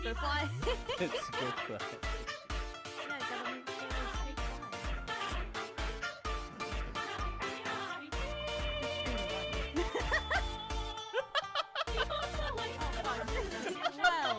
Go fly. It's go fly. Yeah, gotta make sure it's straight fly. Well.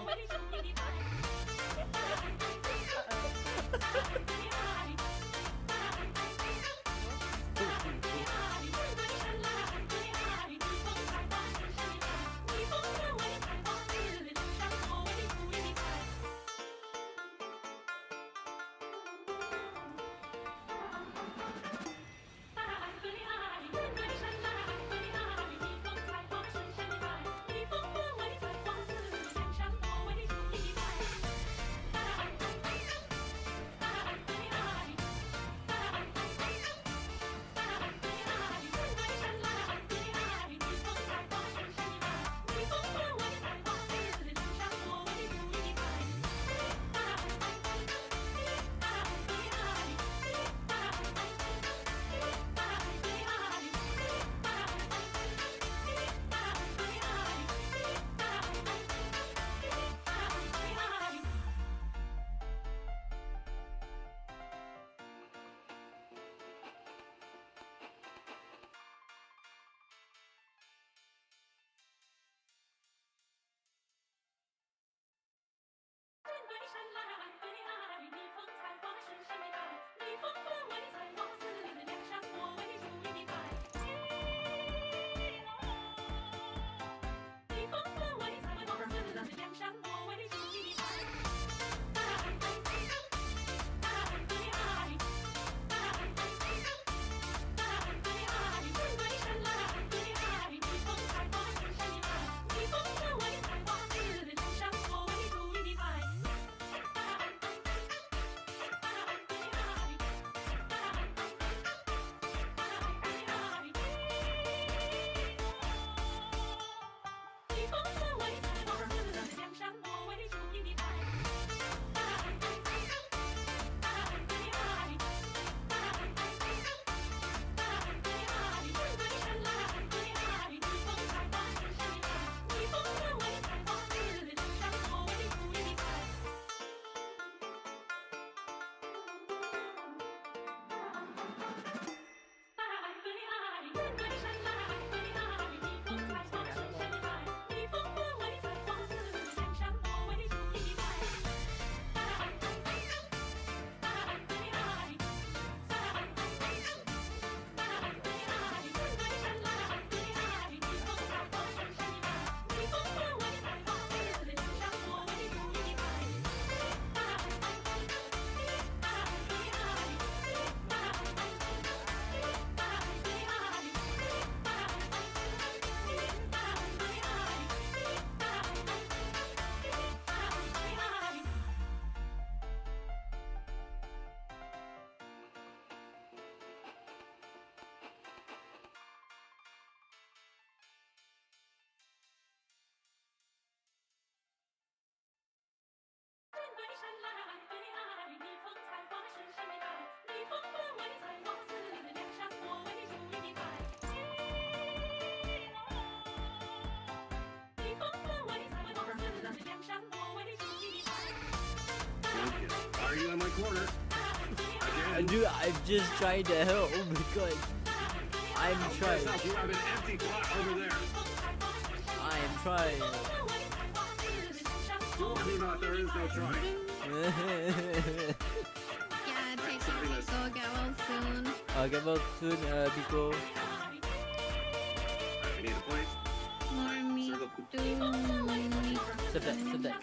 Are you in my corner? Dude, I'm just trying to help because I'm trying. You have an empty pot over there. I am trying. Do not, there is no trying. Yeah, take care, Nico. Get well soon. Get well soon, Biko. We need a plate. More meat, too. Sip that, sip that.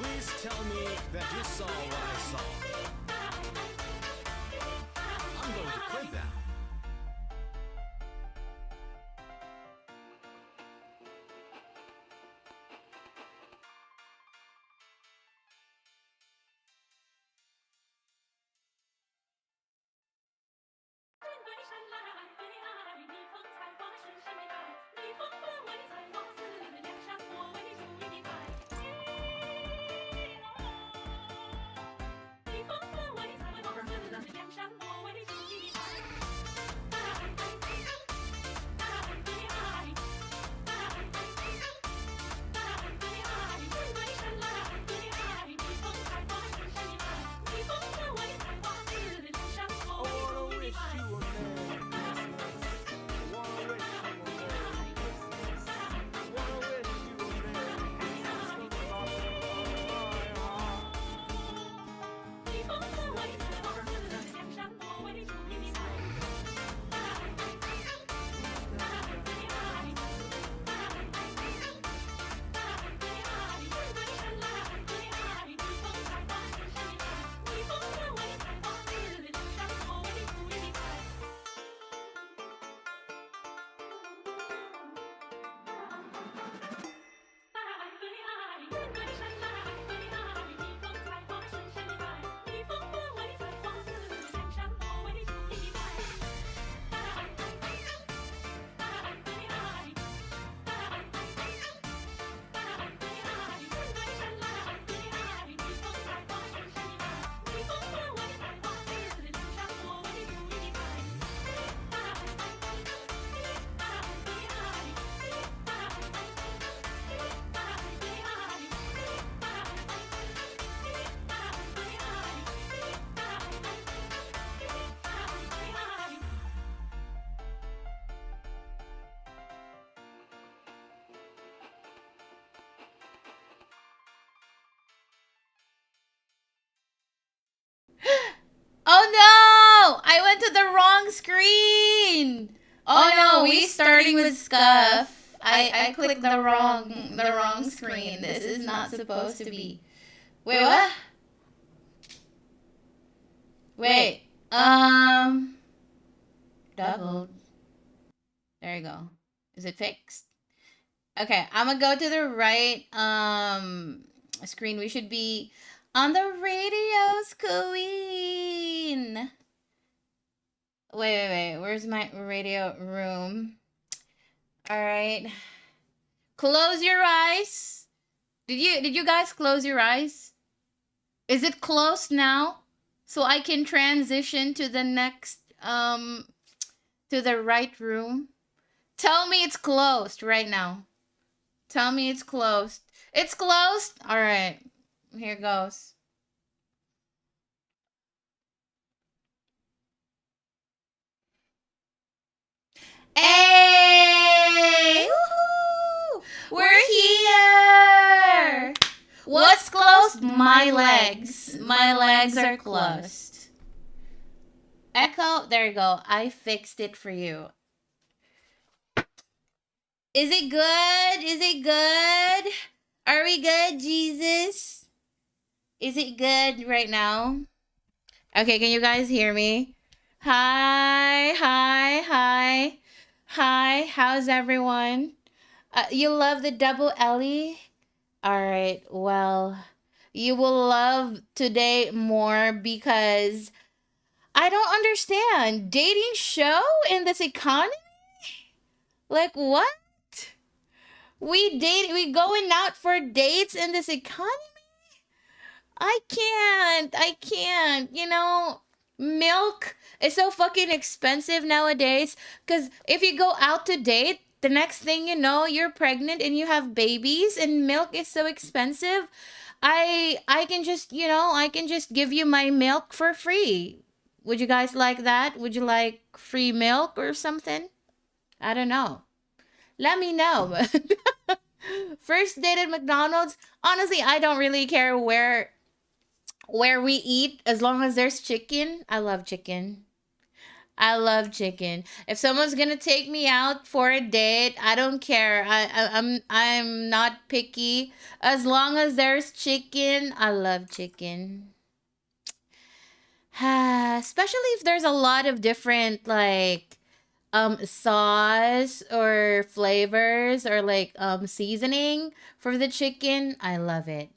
Please tell me that you saw what I saw. I'm going to clip that. Oh no! I went to the wrong screen. Oh no, we starting with scuff. I clicked the wrong screen. This is not supposed to be. Wait, what? Wait. Doubled. There you go. Is it fixed? Okay, I'm gonna go to the right screen. We should be on the radio's queen. Wait. Where's my radio room? All right. Close your eyes. Did you guys close your eyes? Is it closed now? So I can transition to the next to the right room. Tell me it's closed right now. Tell me it's closed. It's closed? All right. Here goes. Hey! Woohoo! We're here! What's closed? My legs. My legs are closed. Echo, there you go. I fixed it for you. Is it good? Is it good? Are we good, Jesus? Is it good right now? Okay, can you guys hear me? Hi. Hi, how's everyone? You love the double Ellie? Alright, well, you will love today more because I don't understand. Dating show in this economy? Like what? We going out for dates in this economy? I can't. You know, milk is so fucking expensive nowadays. Because if you go out to date, the next thing you know, you're pregnant and you have babies and milk is so expensive. I can just, you know, I can just give you my milk for free. Would you guys like that? Would you like free milk or something? I don't know. Let me know. First date at McDonald's. Honestly, I don't really care where we eat as long as there's chicken. I love chicken. I love chicken. If someone's gonna take me out for a date, I don't care. I'm not picky. As long as there's chicken, I love chicken. Especially if there's a lot of different like sauce or flavors or like seasoning for the chicken. I love it.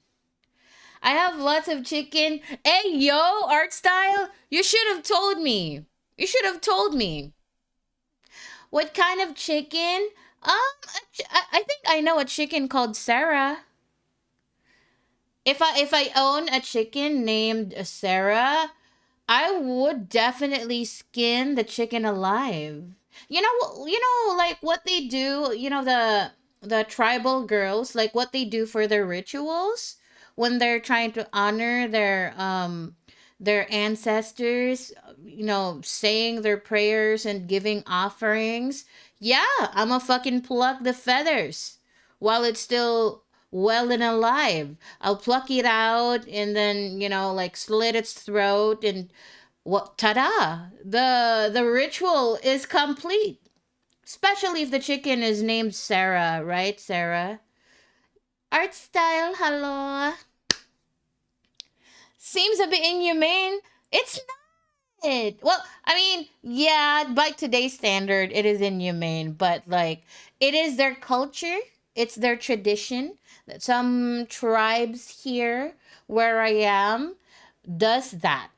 I have lots of chicken. Hey yo, art style, you should have told me. You should have told me. What kind of chicken? I think I know a chicken called Sarah. If I own a chicken named Sarah, I would definitely skin the chicken alive. Like what they do, the tribal girls, like what they do for their rituals when they're trying to honor their ancestors, saying their prayers and giving offerings. Yeah, I'ma fucking pluck the feathers while it's still well and alive. I'll pluck it out and then, like slit its throat and what ta-da! The ritual is complete. Especially if the chicken is named Sarah, right, Sarah? Art style, hello. Seems a bit inhumane. It's not. Well, I mean, yeah, by today's standard, it is inhumane, but like, it is their culture, it's their tradition. Some tribes here where I am does that.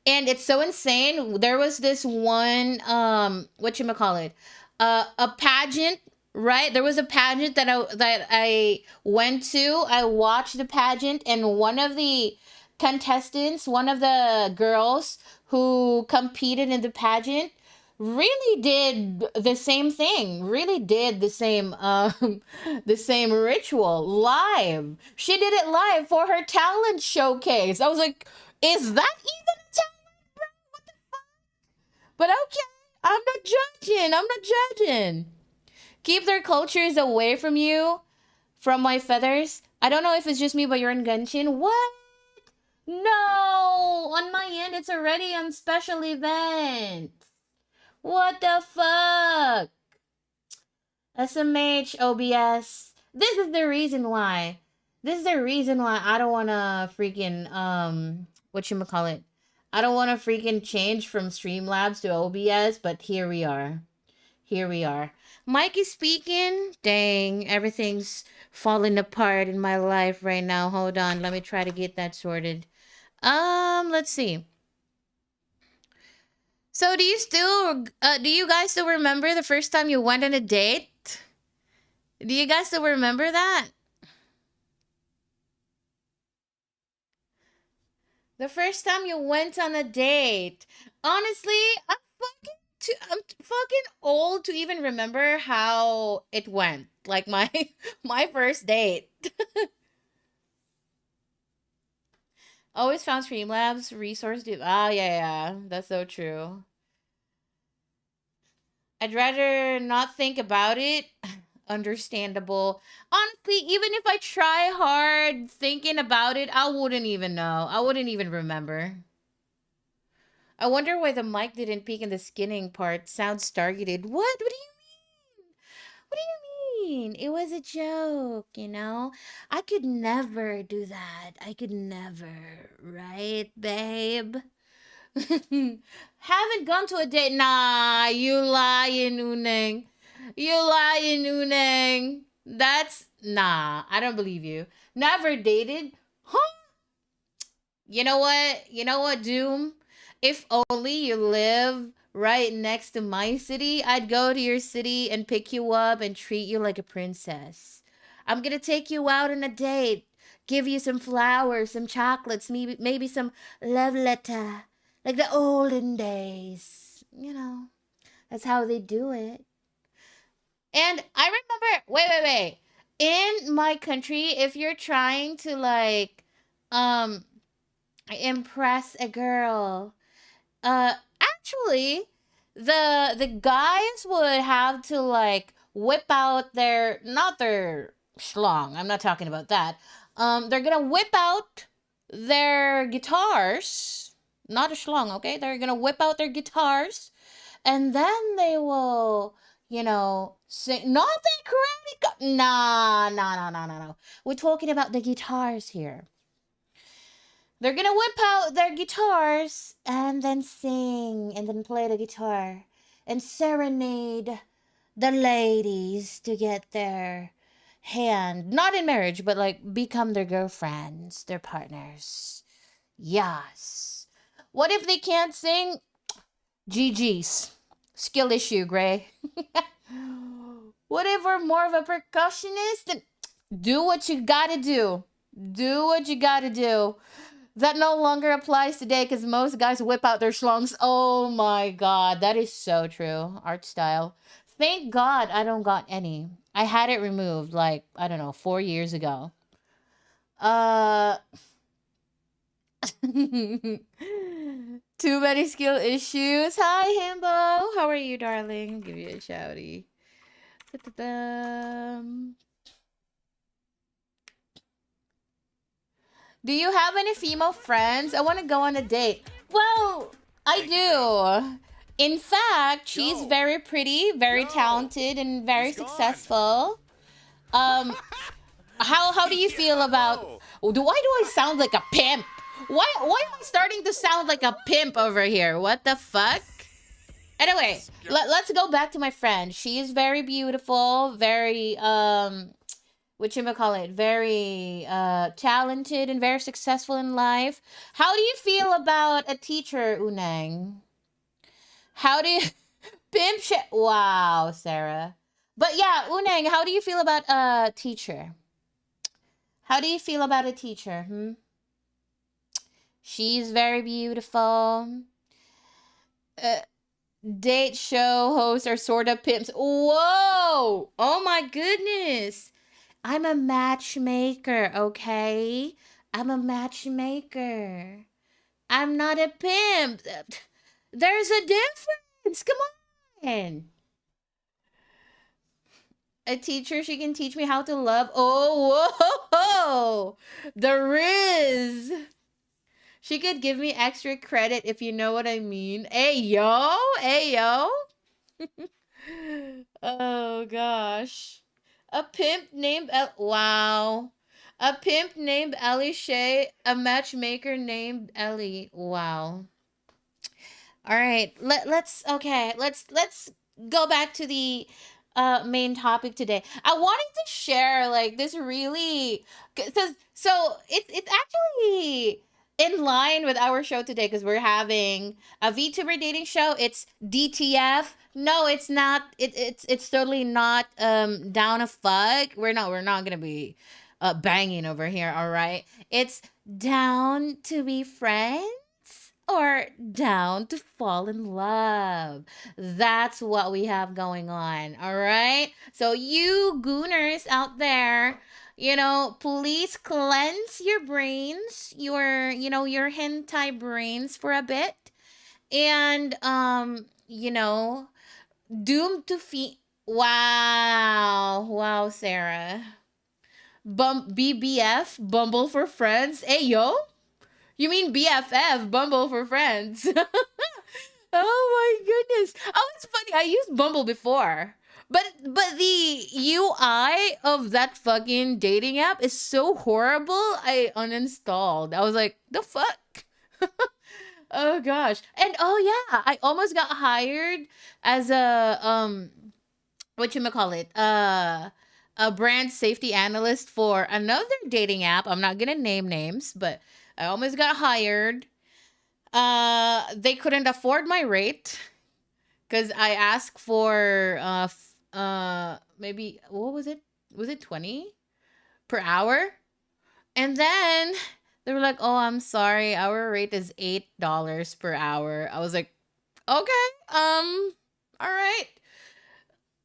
And it's so insane. There was this one what you call it? A pageant, right? There was a pageant that I went to. I watched the pageant and one of the contestants, one of the girls who competed in the pageant really did the same thing, really did the same the same ritual live. She did it live for her talent showcase. I was like, is that even a talent, bro? What the fuck? But okay, I'm not judging. I'm not judging. Keep their cultures away from you, from my feathers. I don't know if it's just me, but you're in Genshin. What? No! On my end, it's already on special event. What the fuck? SMH, OBS. This is the reason why. This is the reason why I don't wanna freaking whatchamacallit. I don't wanna freaking change from Streamlabs to OBS, but here we are. Here we are. Mike is speaking. Dang, everything's falling apart in my life right now. Hold on, let me try to get that sorted. Let's see. So do you guys still remember the first time you went on a date? Do you guys still remember that? The first time you went on a date. Honestly, I'm fucking old to even remember how it went. Like my my first date. Always found Streamlabs resource dude. Ah, yeah, that's so true. I'd rather not think about it. Understandable. Honestly, even if I try hard thinking about it, I wouldn't even know. I wouldn't even remember. I wonder why the mic didn't peak in the skinning part. Sounds targeted. What? What do you mean? What do you mean? It was a joke, you know? I could never do that. I could never. Right, babe? Haven't gone to a date. Nah, you lying, Uneng. You lying, Uneng. That's nah. I don't believe you. Never dated. Huh? You know what? You know what, Doom? If only you live right next to my city, I'd go to your city and pick you up and treat you like a princess. I'm gonna take you out on a date, give you some flowers, some chocolates, maybe some love letter, like the olden days. You know, that's how they do it. And I remember, wait. In my country, if you're trying to like um impress a girl, actually the guys would have to like whip out their not their schlong. I'm not talking about that. They're gonna whip out their guitars, not a schlong, okay? They're gonna whip out their guitars and then they will, sing. Not the karate. Nah, nah, nah, nah, nah, no. We're talking about the guitars here. They're gonna whip out their guitars and then sing and then play the guitar and serenade the ladies to get their hand, not in marriage, but like become their girlfriends, their partners. Yes. What if they can't sing? GG's. Skill issue, Gray. What if we're more of a percussionist? Then do what you gotta do. Do what you gotta do. That no longer applies today because most guys whip out their schlongs. Oh my god, that is so true. Art style. Thank God I don't got any. I had it removed like, I don't know, 4 years ago. Too many skill issues. Hi, Himbo. How are you, darling? Give you a shouty. Do you have any female friends? I want to go on a date. Well, I do. In fact, she's very pretty, very talented, and very successful. How do you feel about? Why do I sound like a pimp? Why am I starting to sound like a pimp over here? What the fuck? Anyway, let's go back to my friend. She is very beautiful, very whatchamacallit, very talented and very successful in life. How do you feel about a teacher, Unang? How do you pimp shit? Wow, Sarah. But yeah, Unang, how do you feel about a teacher? How do you feel about a teacher? She's very beautiful. Date show hosts are sort of pimps. Whoa! Oh my goodness. I'm a matchmaker, okay? I'm a matchmaker. I'm not a pimp. There's a difference. Come on. A teacher, she can teach me how to love. Oh, whoa! The Riz. She could give me extra credit if you know what I mean. Hey, yo! Hey, yo! Oh, gosh. A pimp named wow. A pimp named Ellie Shay. A matchmaker named Ellie. Wow. All right. Let's go back to the main topic today. I wanted to share like this really because so it's actually in line with our show today because we're having a VTuber dating show. It's DTF. No, it's not. It's totally not down a fuck. We're not gonna be banging over here. All right. It's down to be friends or down to fall in love. That's what we have going on. All right. So you gooners out there, please cleanse your brains, your hentai brains for a bit. And, doomed to feet. Wow. Wow, Sarah. BBF, Bumble for Friends. Hey, yo. You mean BFF, Bumble for Friends. Oh my goodness. Oh, it's funny. I used Bumble before. But the UI of that fucking dating app is so horrible. I uninstalled. I was like, the fuck? Oh gosh. And oh yeah, I almost got hired as a whatchamacallit? A brand safety analyst for another dating app. I'm not gonna name names, but I almost got hired. They couldn't afford my rate because I asked for maybe what was it? Was it 20 per hour? And then they were like, "Oh, I'm sorry, our rate is $8 per hour." I was like, "Okay, all right."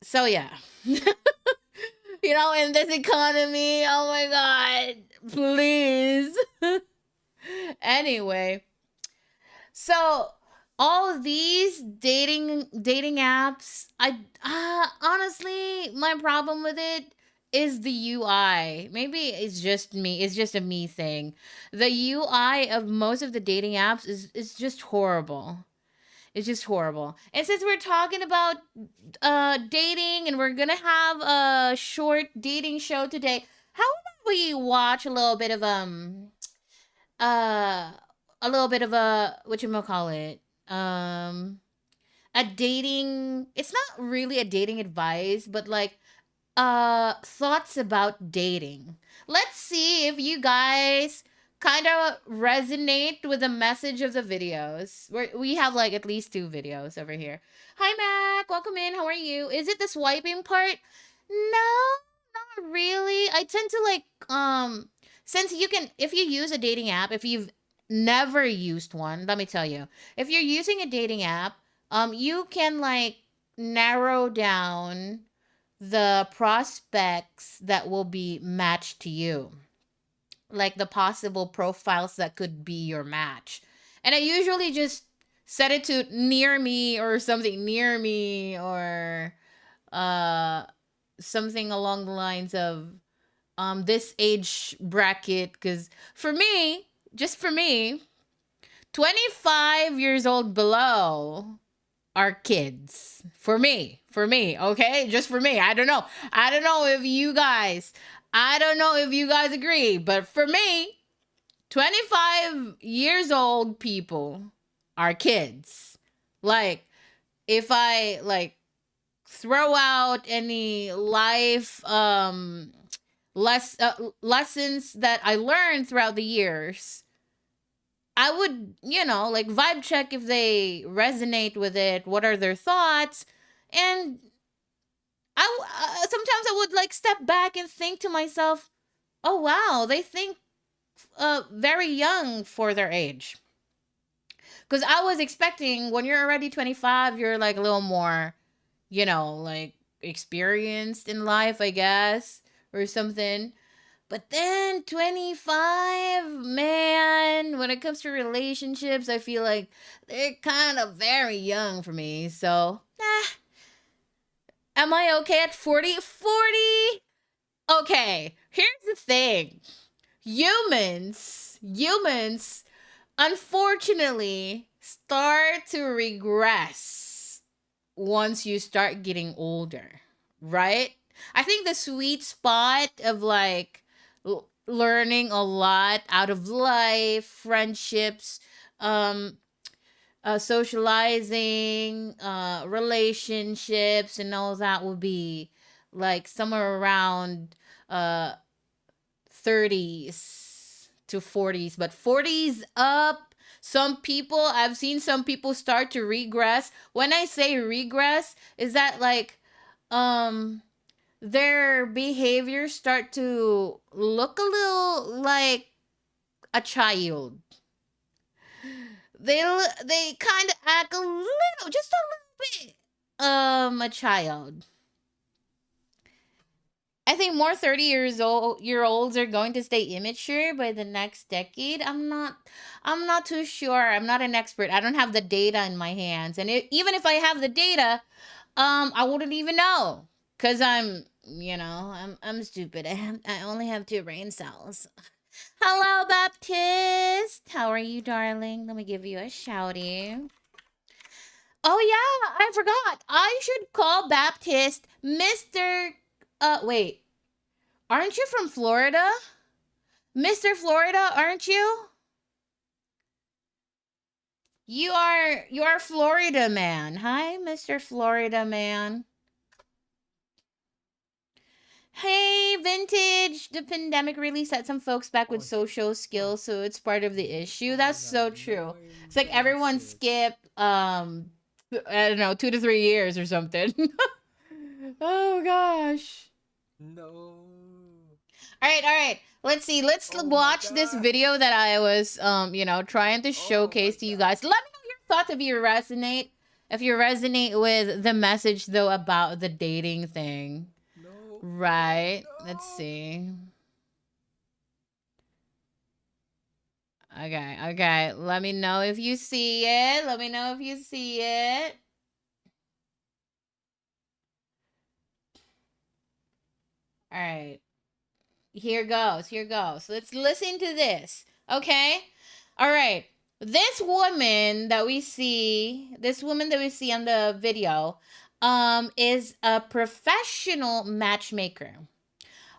So yeah. In this economy, oh my god, please. Anyway, so all of these dating apps, I honestly, my problem with it is the UI. Maybe it's just me. It's just a me thing. The UI of most of the dating apps is just horrible. It's just horrible. And since we're talking about dating and we're gonna have a short dating show today, how about we watch uh a little bit of a what you gonna call it? A dating, it's not really a dating advice, but like thoughts about dating. Let's see if you guys kind of resonate with the message of the videos. We have like at least 2 videos over here. Hi Mac, welcome in. How are you? Is it the swiping part? No, not really. I tend to like since you can, if you use a dating app, if you've never used one, let me tell you. If you're using a dating app, you can like narrow down the prospects that will be matched to you, like the possible profiles that could be your match. And I usually just set it to near me or something near me, or uh something along the lines of this age bracket, cuz for me, just for me, 25 years old below are kids. For me, okay? Just for me. I don't know. I don't know if you guys agree, but for me, 25 years old people are kids. Like if I like throw out any life lessons that I learned throughout the years, I would, like vibe check if they resonate with it. What are their thoughts? And sometimes I would like step back and think to myself, oh wow, they think very young for their age. Because I was expecting when you're already 25, you're like a little more, like experienced in life, I guess, or something. But then 25, man, when it comes to relationships, I feel like they're kind of very young for me. So, am I okay at 40? 40? Okay, here's the thing. Humans, unfortunately, start to regress once you start getting older, right? I think the sweet spot of like learning a lot out of life, friendships, socializing, relationships, and all that will be like somewhere around 30s to 40s, but 40s up. I've seen some people start to regress. When I say regress, is that like their behaviors start to look a little like a child. They kind of act just a little bit a child. I think more 30 year olds are going to stay immature by the next decade. I'm not too sure. I'm not an expert. I don't have the data in my hands. And even if I have the data, I wouldn't even know, cuz I'm stupid. I only have 2 brain cells. Hello, Baptist. How are you, darling? Let me give you a shouty. Oh yeah, I forgot. I should call Baptist Mr. Wait. Aren't you from Florida? Mr. Florida, aren't you? You are Florida man. Hi, Mr. Florida man. Hey, vintage. The pandemic really set some folks back with social skills, so it's part of the issue. That's so true. It's like everyone skipped I don't know, 2 to 3 years or something. Oh gosh. No. All right. Let's see. Let's Oh my watch this God. video that I was trying to Oh showcase my to you God. guys. Let me know your thoughts if you resonate with the message though about the dating thing. No. Right? No. Let's see. Okay. Let me know if you see it. Let me know if you see it. All right. Here goes. Let's listen to this. Okay? All right. This woman that we see, on the video, is a professional matchmaker.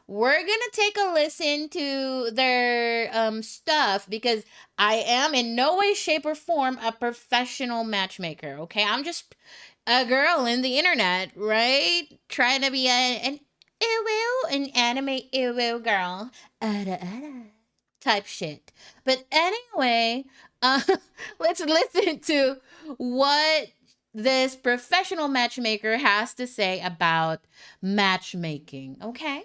We're gonna take a listen to their stuff because I am in no way, shape, or form a professional matchmaker. Okay, I'm just a girl in the internet, right? Trying to be an an anime girl, type shit. But anyway, uh, let's listen to what this professional matchmaker has to say about matchmaking. Okay.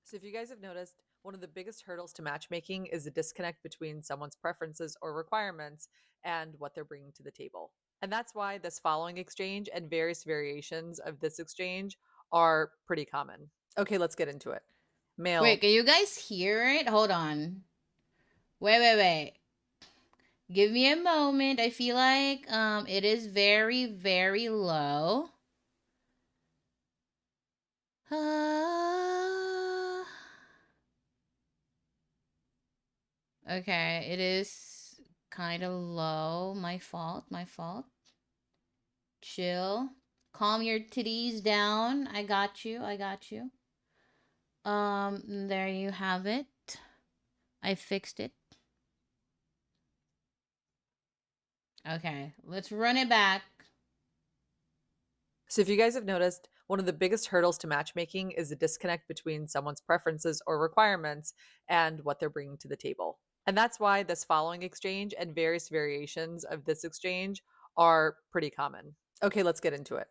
So, if you guys have noticed, one of the biggest hurdles to matchmaking is the disconnect between someone's preferences or requirements and what they're bringing to the table. And that's why this following exchange and various variations of this exchange are pretty common. Okay, let's get into it. Male. Wait, can you guys hear it? Hold on. Wait. Give me a moment. I feel like it is very, very low. Okay, it is kind of low. My fault. Chill. Calm your titties down. I got you. There you have it. I fixed it. Okay, let's run it back. So, if you guys have noticed, one of the biggest hurdles to matchmaking is the disconnect between someone's preferences or requirements and what they're bringing to the table. And that's why this following exchange and various variations of this exchange are pretty common. Okay, let's get into it.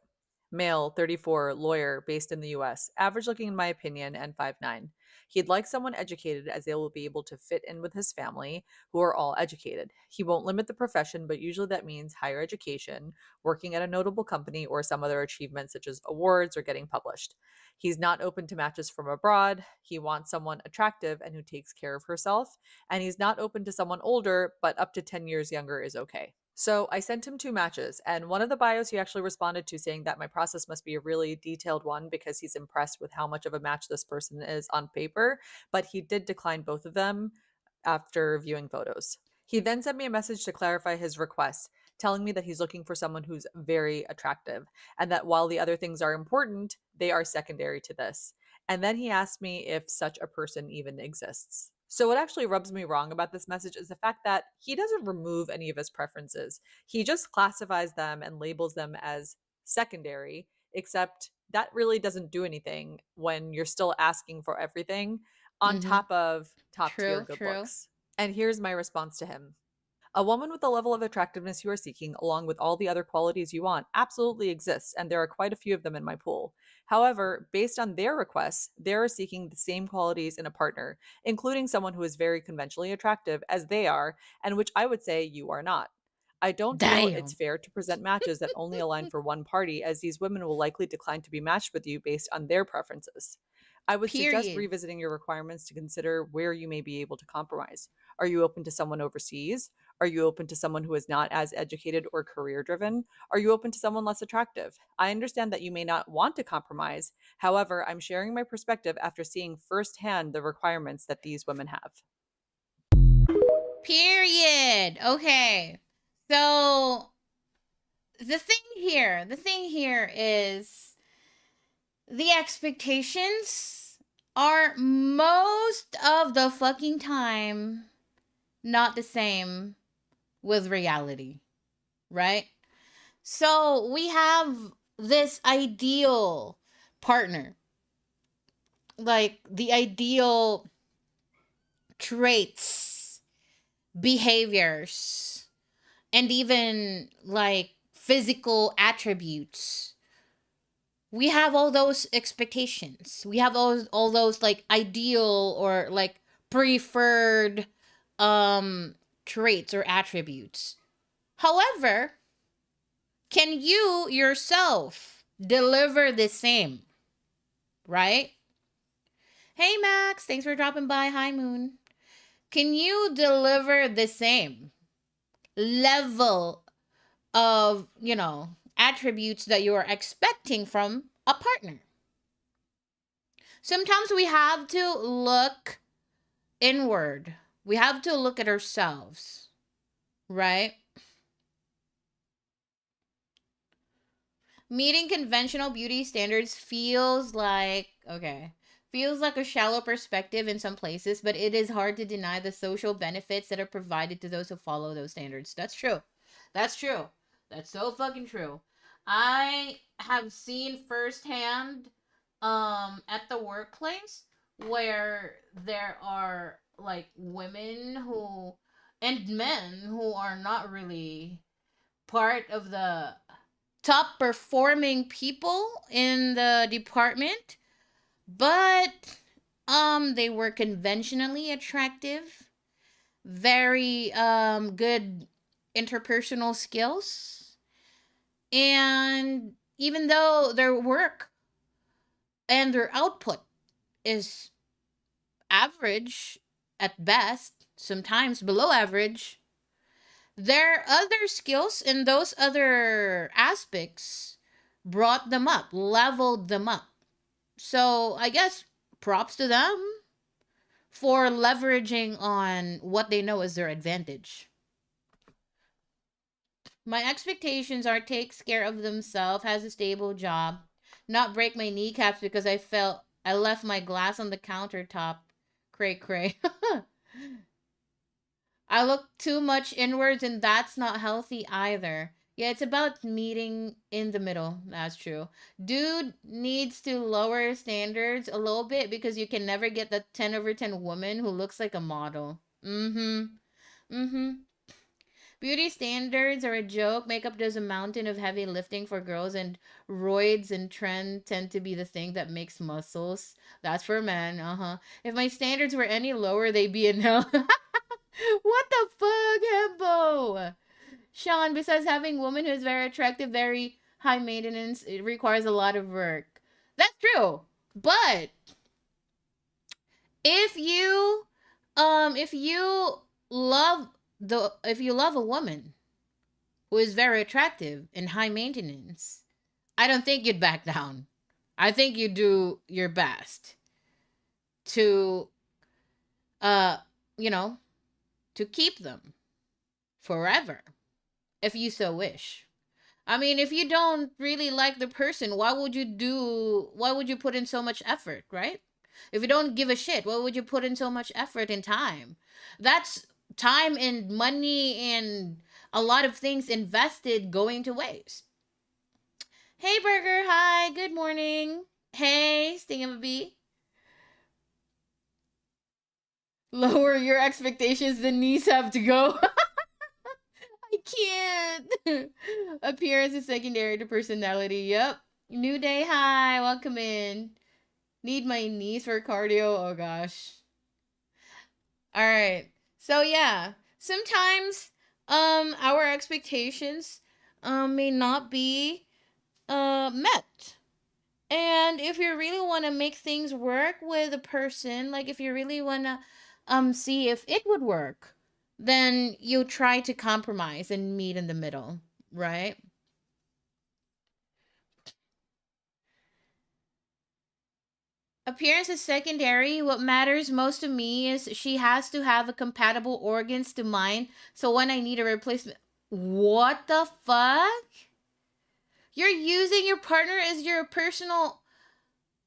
Male, 34, lawyer, based in the US, average looking in my opinion, and 5'9". He'd like someone educated as they will be able to fit in with his family, who are all educated. He won't limit the profession, but usually that means higher education, working at a notable company, or some other achievement such as awards or getting published. He's not open to matches from abroad. He wants someone attractive and who takes care of herself. And he's not open to someone older, but up to 10 years younger is okay. So I sent him 2 matches, and one of the bios he actually responded to saying that my process must be a really detailed one because he's impressed with how much of a match this person is on paper, but he did decline both of them after viewing photos. He then sent me a message to clarify his request, telling me that he's looking for someone who's very attractive and that while the other things are important, they are secondary to this. And then he asked me if such a person even exists. So, what actually rubs me wrong about this message is the fact that he doesn't remove any of his preferences. He just classifies them and labels them as secondary, except that really doesn't do anything when you're still asking for everything on top of top tier good looks. And here's my response to him. A woman with the level of attractiveness you are seeking, along with all the other qualities you want, absolutely exists, and there are quite a few of them in my pool. However, based on their requests, they are seeking the same qualities in a partner, including someone who is very conventionally attractive as they are, and which I would say you are not. I don't feel it's fair to present matches that only align for one party, as these women will likely decline to be matched with you based on their preferences. I would suggest revisiting your requirements to consider where you may be able to compromise. Are you open to someone overseas? Are you open to someone who is not as educated or career driven? Are you open to someone less attractive? I understand that you may not want to compromise. However, I'm sharing my perspective after seeing firsthand the requirements that these women have. Period. Okay. So the thing here is the expectations are most of the fucking time not the same with reality, right? So we have this ideal partner, like the ideal traits, behaviors, and even like physical attributes. We have all those expectations. We have all those like ideal or like preferred traits or attributes. However, can you yourself deliver the same? Right? Hey Max, thanks for dropping by. Hi Moon. Can you deliver the same level of, attributes that you are expecting from a partner? Sometimes we have to look inward. We have to look at ourselves. right? Meeting conventional beauty standards feels like, okay, feels like a shallow perspective in some places, but it is hard to deny the social benefits that are provided to those who follow those standards. That's true. That's true. That's so fucking true. I have seen firsthand at the workplace where there are like women who and men who are not really part of the top performing people in the department, but they were conventionally attractive, very good interpersonal skills, and even though their work and their output is average at best, sometimes below average, their other skills in those other aspects brought them up, leveled them up. So I guess props to them for leveraging on what they know is their advantage. My expectations are takes care of themselves, has a stable job, not break my kneecaps because I felt I left my glass on the countertop. Cray cray. I look too much inwards and that's not healthy either. Yeah, it's about meeting in the middle. That's true. Dude needs to lower standards a little bit because you can never get the 10 over 10 woman who looks like a model. Mm-hmm. Mm-hmm. Beauty standards are a joke. Makeup does a mountain of heavy lifting for girls, and roids and trend tend to be the thing that makes muscles. That's for men. Uh-huh. If my standards were any lower, they'd be in hell. What the fuck, Hembo? Sean, besides having woman who's very attractive, very high maintenance, it requires a lot of work. That's true. But if you if you love if you love a woman who is very attractive and high maintenance, I don't think you'd back down. I think you do your best to uh you know, to keep them forever if you so wish. I mean, if you don't really like the person, why would you put in so much effort, right? If you don't give a shit, why would you put in so much effort and time? That's time and money and a lot of things invested going to waste. Hey Burger, hi, good morning. Hey, Sting of a Bee. Lower your expectations, the knees have to go. I can't. Appearance is secondary to personality. Yep. New day. Hi. Welcome in. Need my knees for cardio. Oh gosh. All right. So yeah, sometimes our expectations may not be met. And if you really want to make things work with a person, like if you really want to see if it would work, then you try to compromise and meet in the middle, right? Appearance is secondary. What matters most to me is she has to have a compatible organs to mine. So when I need a replacement, what the fuck? You're using your partner as your personal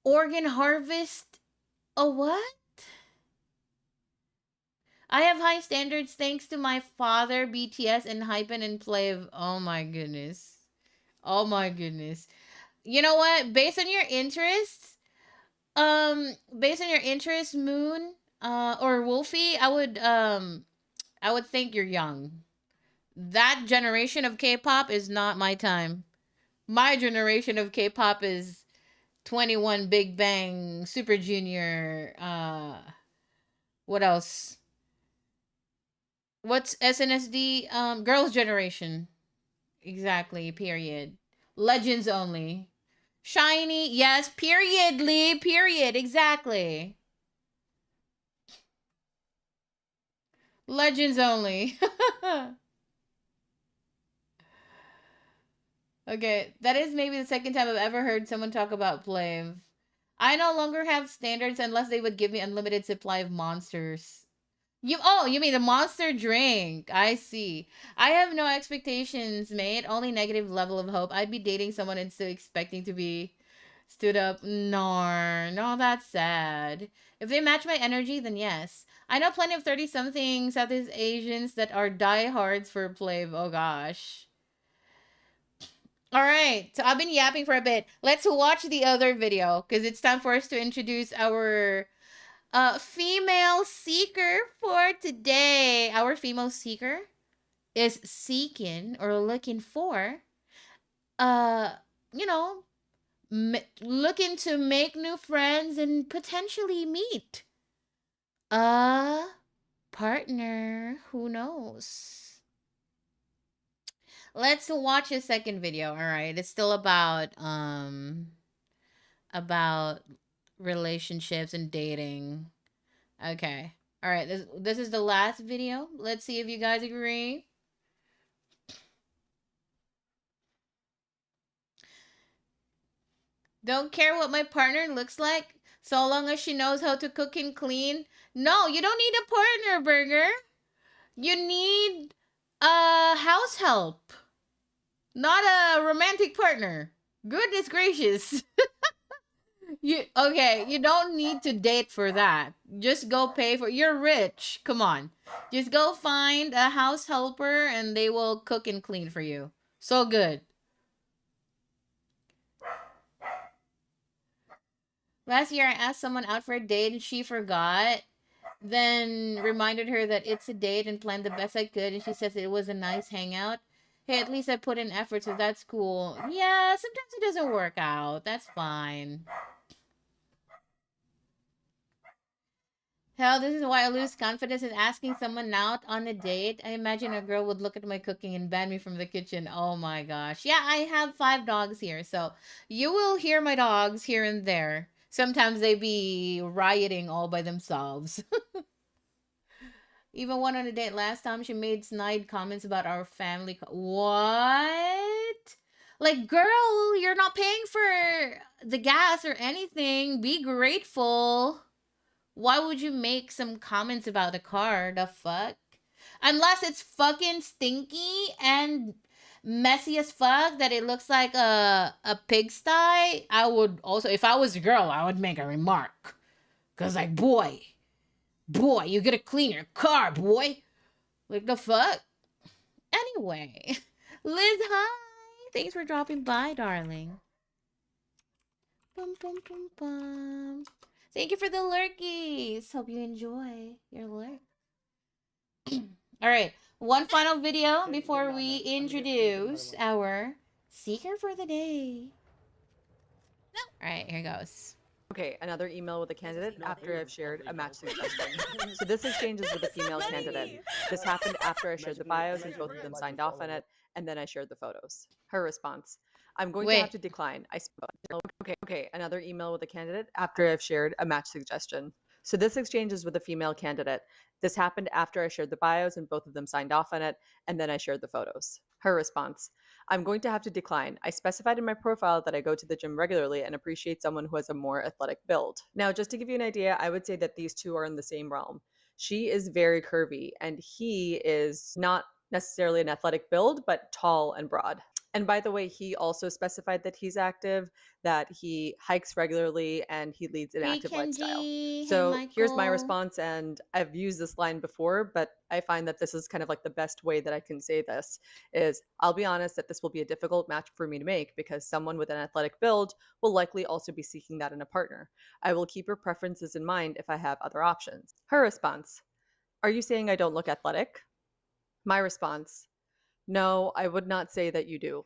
organ harvest? A what? I have high standards thanks to my father, BTS, and Hypen and Flav. Oh my goodness. Oh my goodness. You know what? Based on your interests, Moon, or Wolfie, I would think you're young. That generation of K-pop is not my time. My generation of K-pop is 21 Big Bang, Super Junior, what else? What's SNSD? Girls' Generation. Exactly, period. Legends only. Shiny, yes, period, Lee, period, exactly. Legends only. Okay, that is maybe the second time I've ever heard someone talk about Flav. I no longer have standards unless they would give me unlimited supply of monsters. You mean the monster drink. I see. I have no expectations, mate. Only negative level of hope. I'd be dating someone and still expecting to be stood up. No, that's sad. If they match my energy, then yes. I know plenty of 30-something Southeast Asians that are diehards for play. Oh gosh. All right, so I've been yapping for a bit. Let's watch the other video because it's time for us to introduce our female seeker for today. Our female seeker is seeking or looking for, uh, you know, looking to make new friends and potentially meet a partner. Who knows? Let's watch a second video. All right, it's still about relationships and dating. Okay. All right, this is the last video. Let's see if you guys agree. Don't care what my partner looks like so long as she knows how to cook and clean. No, you don't need a partner, Burger. You need a house help, not a romantic partner. Goodness gracious. You don't need to date for that. Just go pay for you're rich. Come on. Just go find a house helper and they will cook and clean for you. So good. Last year I asked someone out for a date and she forgot. Then reminded her that it's a date and planned the best I could, and she says it was a nice hangout. Hey, at least I put in effort, so that's cool. Yeah, sometimes it doesn't work out. That's fine. Hell, this is why I lose confidence in asking someone out on a date. I imagine a girl would look at my cooking and ban me from the kitchen. Oh my gosh. Yeah, I have 5 dogs here, so you will hear my dogs here and there. Sometimes they be rioting all by themselves. Even went on a date last time. She made snide comments about our family. What? Like, girl, you're not paying for the gas or anything. Be grateful. Why would you make some comments about the car? The fuck? Unless it's fucking stinky and messy as fuck that it looks like a pigsty. I would also, if I was a girl, I would make a remark. Cause like, boy, you gotta clean your car, boy. Like the fuck? Anyway, Liz, hi. Thanks for dropping by, darling. Bum, bum, bum, bum. Thank you for the lurkies. Hope you enjoy your lurk. All right, one final video before we introduce our seeker for the day. All right, here goes. Okay, another email with a candidate after I've shared a match suggestion. So this exchange is with a female candidate. This happened after I shared the bios and both of them signed off on it, and then I shared the photos. Her response: I'm going to have to decline. Okay, another email with a candidate after I've shared a match suggestion. So this exchange is with a female candidate. This happened after I shared the bios and both of them signed off on it, and then I shared the photos. Her response: I'm going to have to decline. I specified in my profile that I go to the gym regularly and appreciate someone who has a more athletic build. Now, just to give you an idea, I would say that these two are in the same realm. She is very curvy and he is not necessarily an athletic build, but tall and broad. And by the way, he also specified that he's active, that he hikes regularly, and he leads an active lifestyle. So here's my response, and I've used this line before, but I find that this is kind of like the best way that I can say this is, I'll be honest that this will be a difficult match for me to make because someone with an athletic build will likely also be seeking that in a partner. I will keep your preferences in mind if I have other options. Her response: are you saying I don't look athletic? My response: no, I would not say that you do.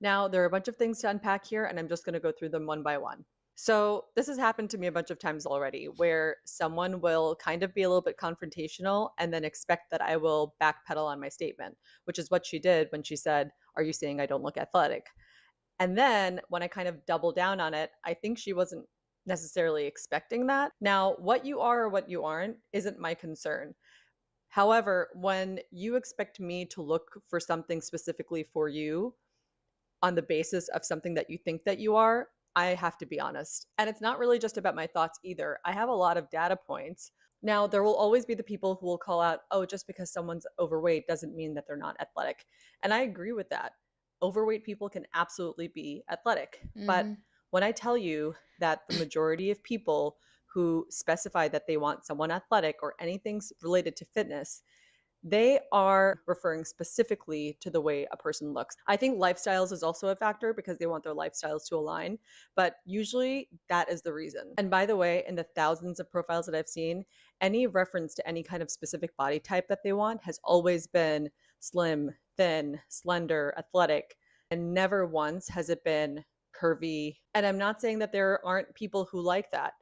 Now, there are a bunch of things to unpack here, and I'm just going to go through them one by one. So this has happened to me a bunch of times already, where someone will kind of be a little bit confrontational and then expect that I will backpedal on my statement, which is what she did when she said, are you saying I don't look athletic? And then when I kind of double down on it, I think she wasn't necessarily expecting that. Now, what you are or what you aren't isn't my concern. However, when you expect me to look for something specifically for you on the basis of something that you think that you are, I have to be honest. And it's not really just about my thoughts either. I have a lot of data points Now, there will always be the people who will call out, oh, just because someone's overweight doesn't mean that they're not athletic. And I agree with that. Overweight people can absolutely be athletic. But Mm-hmm. when I tell you that the majority of people who specify that they want someone athletic or anything related to fitness, they are referring specifically to the way a person looks. I think lifestyles is also a factor because they want their lifestyles to align, but usually that is the reason. And by the way, in the thousands of profiles that I've seen, any reference to any kind of specific body type that they want has always been slim, thin, slender, athletic, and never once has it been curvy. And I'm not saying that there aren't people who like that.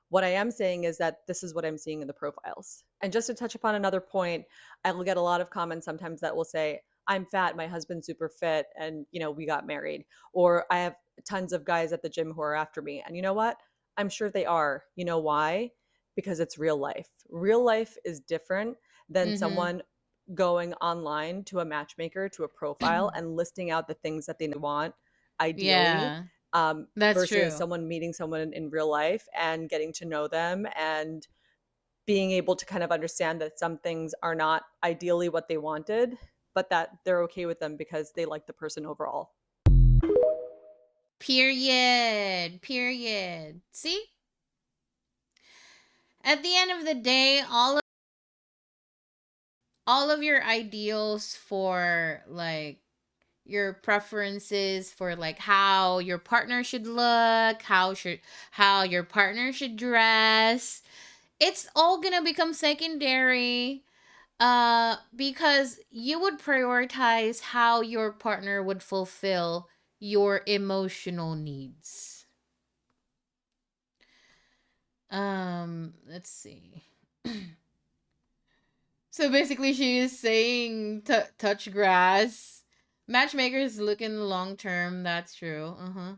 What I am saying is that this is what I'm seeing in the profiles. And just to touch upon another point, I will get a lot of comments sometimes that will say, I'm fat, my husband's super fit, and we got married. Or I have tons of guys at the gym who are after me. And you know what? I'm sure they are. You know why? Because it's real life. Real life is different than Mm-hmm. someone going online to a matchmaker, to a profile, and listing out the things that they want, ideally, Yeah, that's versus true. someone meeting someone in real life and getting to know them and being able to kind of understand that some things are not ideally what they wanted, but that they're okay with them because they like the person overall. Period. Period. See? At the end of the day, all of your ideals for like your preferences for like how your partner should look, how your partner should dress, it's all gonna become secondary because you would prioritize how your partner would fulfill your emotional needs. Let's see. So basically she is saying touch grass. Matchmakers looking long term, that's true. Uh-huh.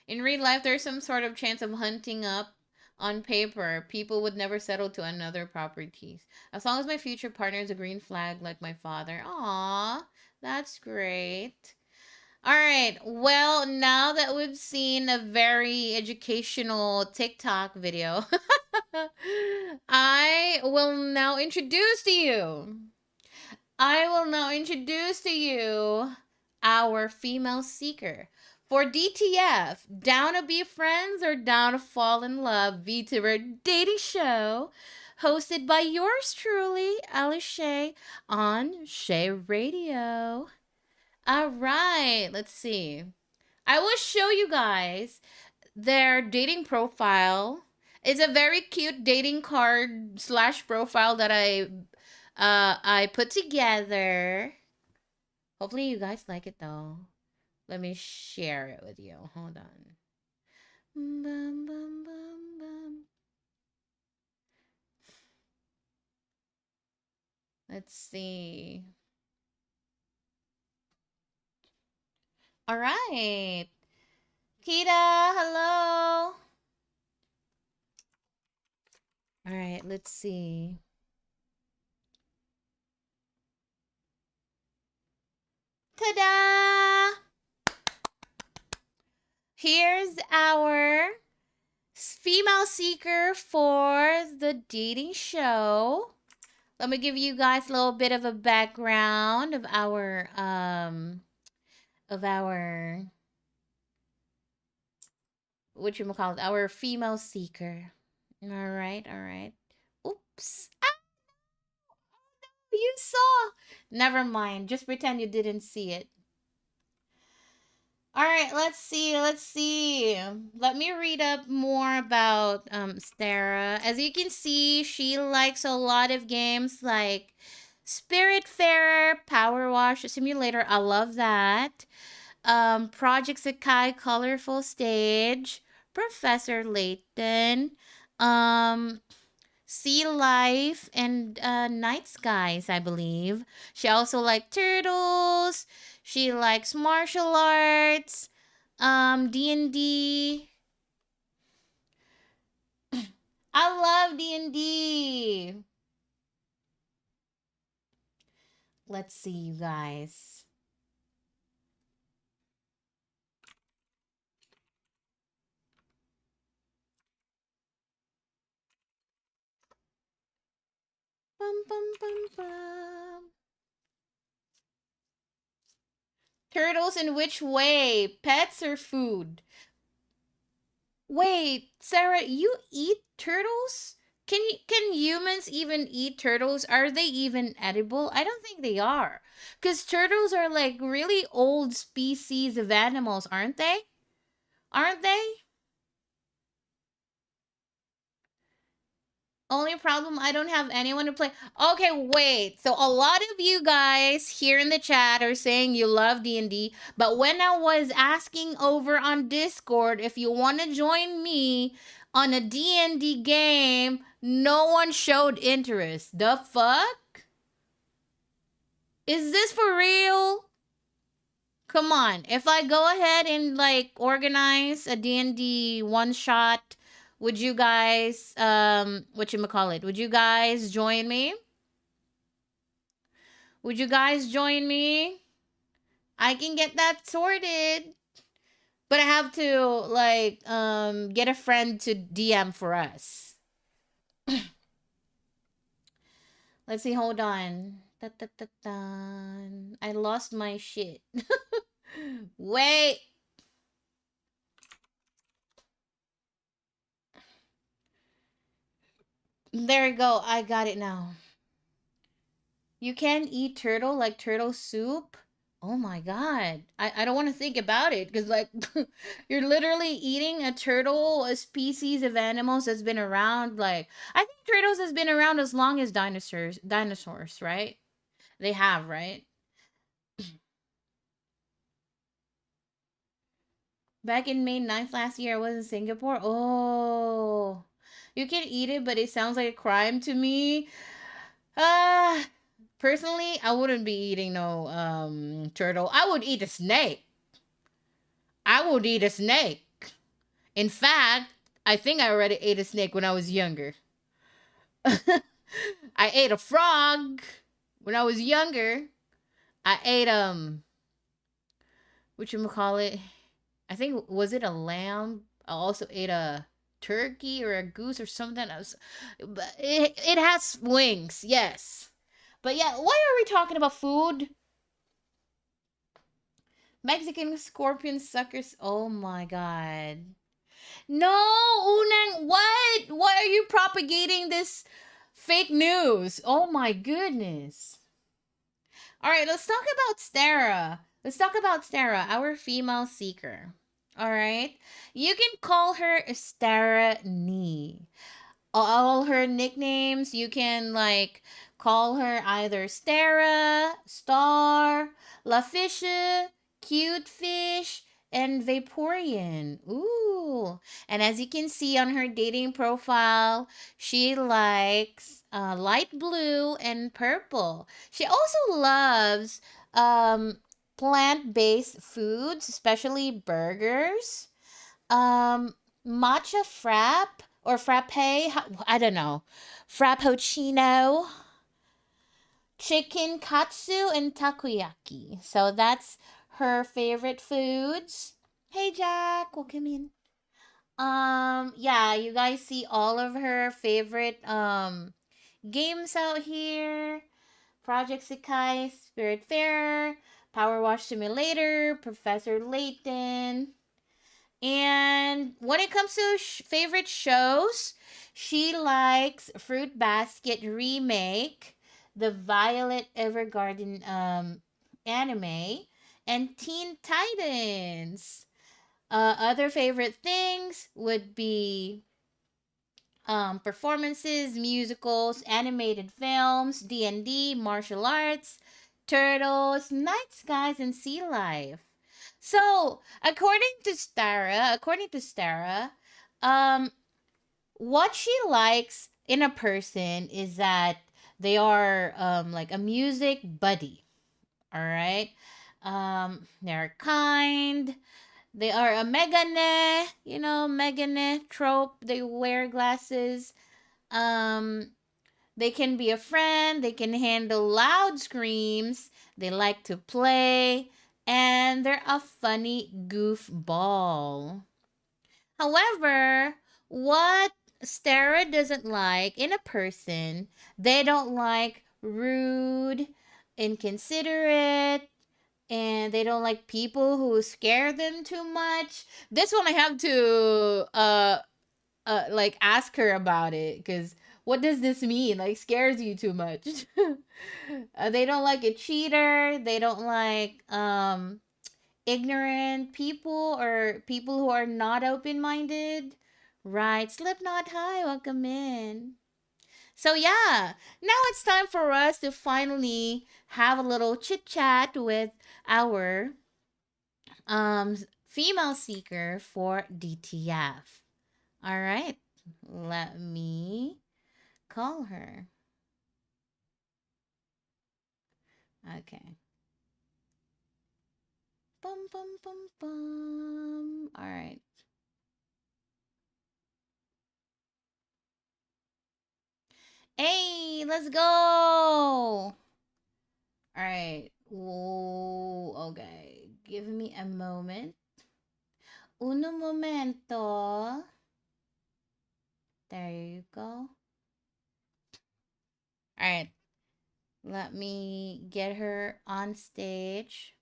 In real life, there's some sort of chance of hunting up on paper. People would never settle to another properties. As long as my future partner is a green flag like my father. Aw, that's great. All right. Well, now that we've seen a very educational TikTok video, I will now introduce to you. I will now introduce to you our female seeker. For DTF, down to be friends or down to fall in love, VTuber Dating Show, hosted by yours truly, Alice Shay, on Shay Radio. All right, let's see. I will show you guys their dating profile. It's a very cute dating card slash profile that I put together. Hopefully you guys like it though. Let me share it with you. Hold on. Bum, bum, bum, bum. Let's see. All right. Kita, hello. All right, let's see. Ta-da! Here's our female seeker for the dating show. Let me give you guys a little bit of a background of our our female seeker. All right, all right. Oops. Ah, you saw. Never mind. Just pretend you didn't see it. All right, let's see. Let's see. Let me read up more about Stara. As you can see, she likes a lot of games like Spiritfarer, Power Wash Simulator. I love that. Project Sakai, Colorful Stage, Professor Layton, um, Sea Life, and Night Skies, I believe. She also likes turtles. She likes martial arts, D&D. I love D&D. Let's see, you guys. Bum, bum, bum, bum. Turtles in which way? Pets or food? Wait, Sarah, you eat turtles? Can humans even eat turtles? Are they even edible? I don't think they are. Cuz turtles are like really old species of animals, aren't they? Aren't they? Only problem, I don't have anyone to play. Okay, wait. So a lot of you guys here in the chat are saying you love D&D, but when I was asking over on Discord if you want to join me on a D&D game, no one showed interest. The fuck? Is this for real? Come on. If I go ahead and like organize a D&D one shot, would you guys whatchamacallit? Would you guys join me? Would you guys join me? I can get that sorted. But I have to like get a friend to DM for us. Let's see, hold on. I lost my shit. Wait. There we go. I got it now. You can eat turtle like turtle soup? Oh my god. I don't want to think about it because like you're literally eating a turtle, a species of animals that's been around like I think turtles has been around as long as dinosaurs, right? They have, right? Back in May 9th last year I was in Singapore. Oh. You can eat it, but it sounds like a crime to me. Ah, personally, I wouldn't be eating no turtle. I would eat a snake. I would eat a snake. In fact, I think I already ate a snake when I was younger. I ate a frog when I was younger. I ate what you call it? I think was it a lamb? I also ate a turkey or a goose or something else. But it has wings, yes. But yeah, why are we talking about food? Mexican scorpion suckers. Oh my god. No, Unang, what? Why are you propagating this fake news? Oh my goodness. All right, let's talk about Stara. Let's talk about Stara, our female seeker. All right. You can call her Stara Nee. All her nicknames, you can like call her either Stara, Star, La Fische, Cute Fish, and Vaporeon. Ooh. And as you can see on her dating profile, she likes light blue and purple. She also loves plant-based foods, especially burgers. Um, matcha frap or frappe, I don't know. Frappuccino, chicken katsu, and takoyaki. So that's her favorite foods. Hey Jack, welcome in. Yeah, you guys see all of her favorite games out here. Project Sekai, Spirit Fair, Power Wash Simulator, Professor Layton. And when it comes to favorite shows, she likes Fruit Basket Remake, the Violet Evergarden anime, and Teen Titans. Other favorite things would be performances, musicals, animated films, D&D, martial arts, turtles, night skies, and sea life. So, according to Stara, um, what she likes in a person is that they are like a music buddy. All right, they're kind. They are a megane, megane trope. They wear glasses. Um, They can be a friend, they can handle loud screams, they like to play, and they're a funny goofball. However, what Stara doesn't like in a person, they don't like rude, inconsiderate, and they don't like people who scare them too much. This one I have to like ask her about it, because what does this mean? Like, scares you too much? They don't like a cheater. They don't like ignorant people or people who are not open minded. Right, Slipknot, hi, welcome in. So yeah, now it's time for us to finally have a little chit chat with our female seeker for DTF. All right, let me call her. Okay. Bum bum bum bum. All right. Hey, let's go. All right. Whoa, okay. Give me a moment. Uno momento. There you go. All right. Let me get her on stage.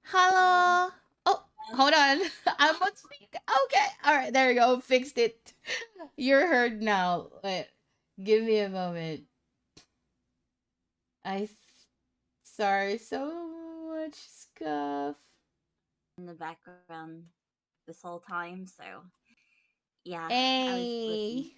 Hello. Oh, hold on. I'm on speaker. Okay. All right. There you go. Fixed it. You're heard now. Wait. Give me a moment. I. Sorry so much, Scuff. In the background this whole time, so yeah, I was listening. Hey.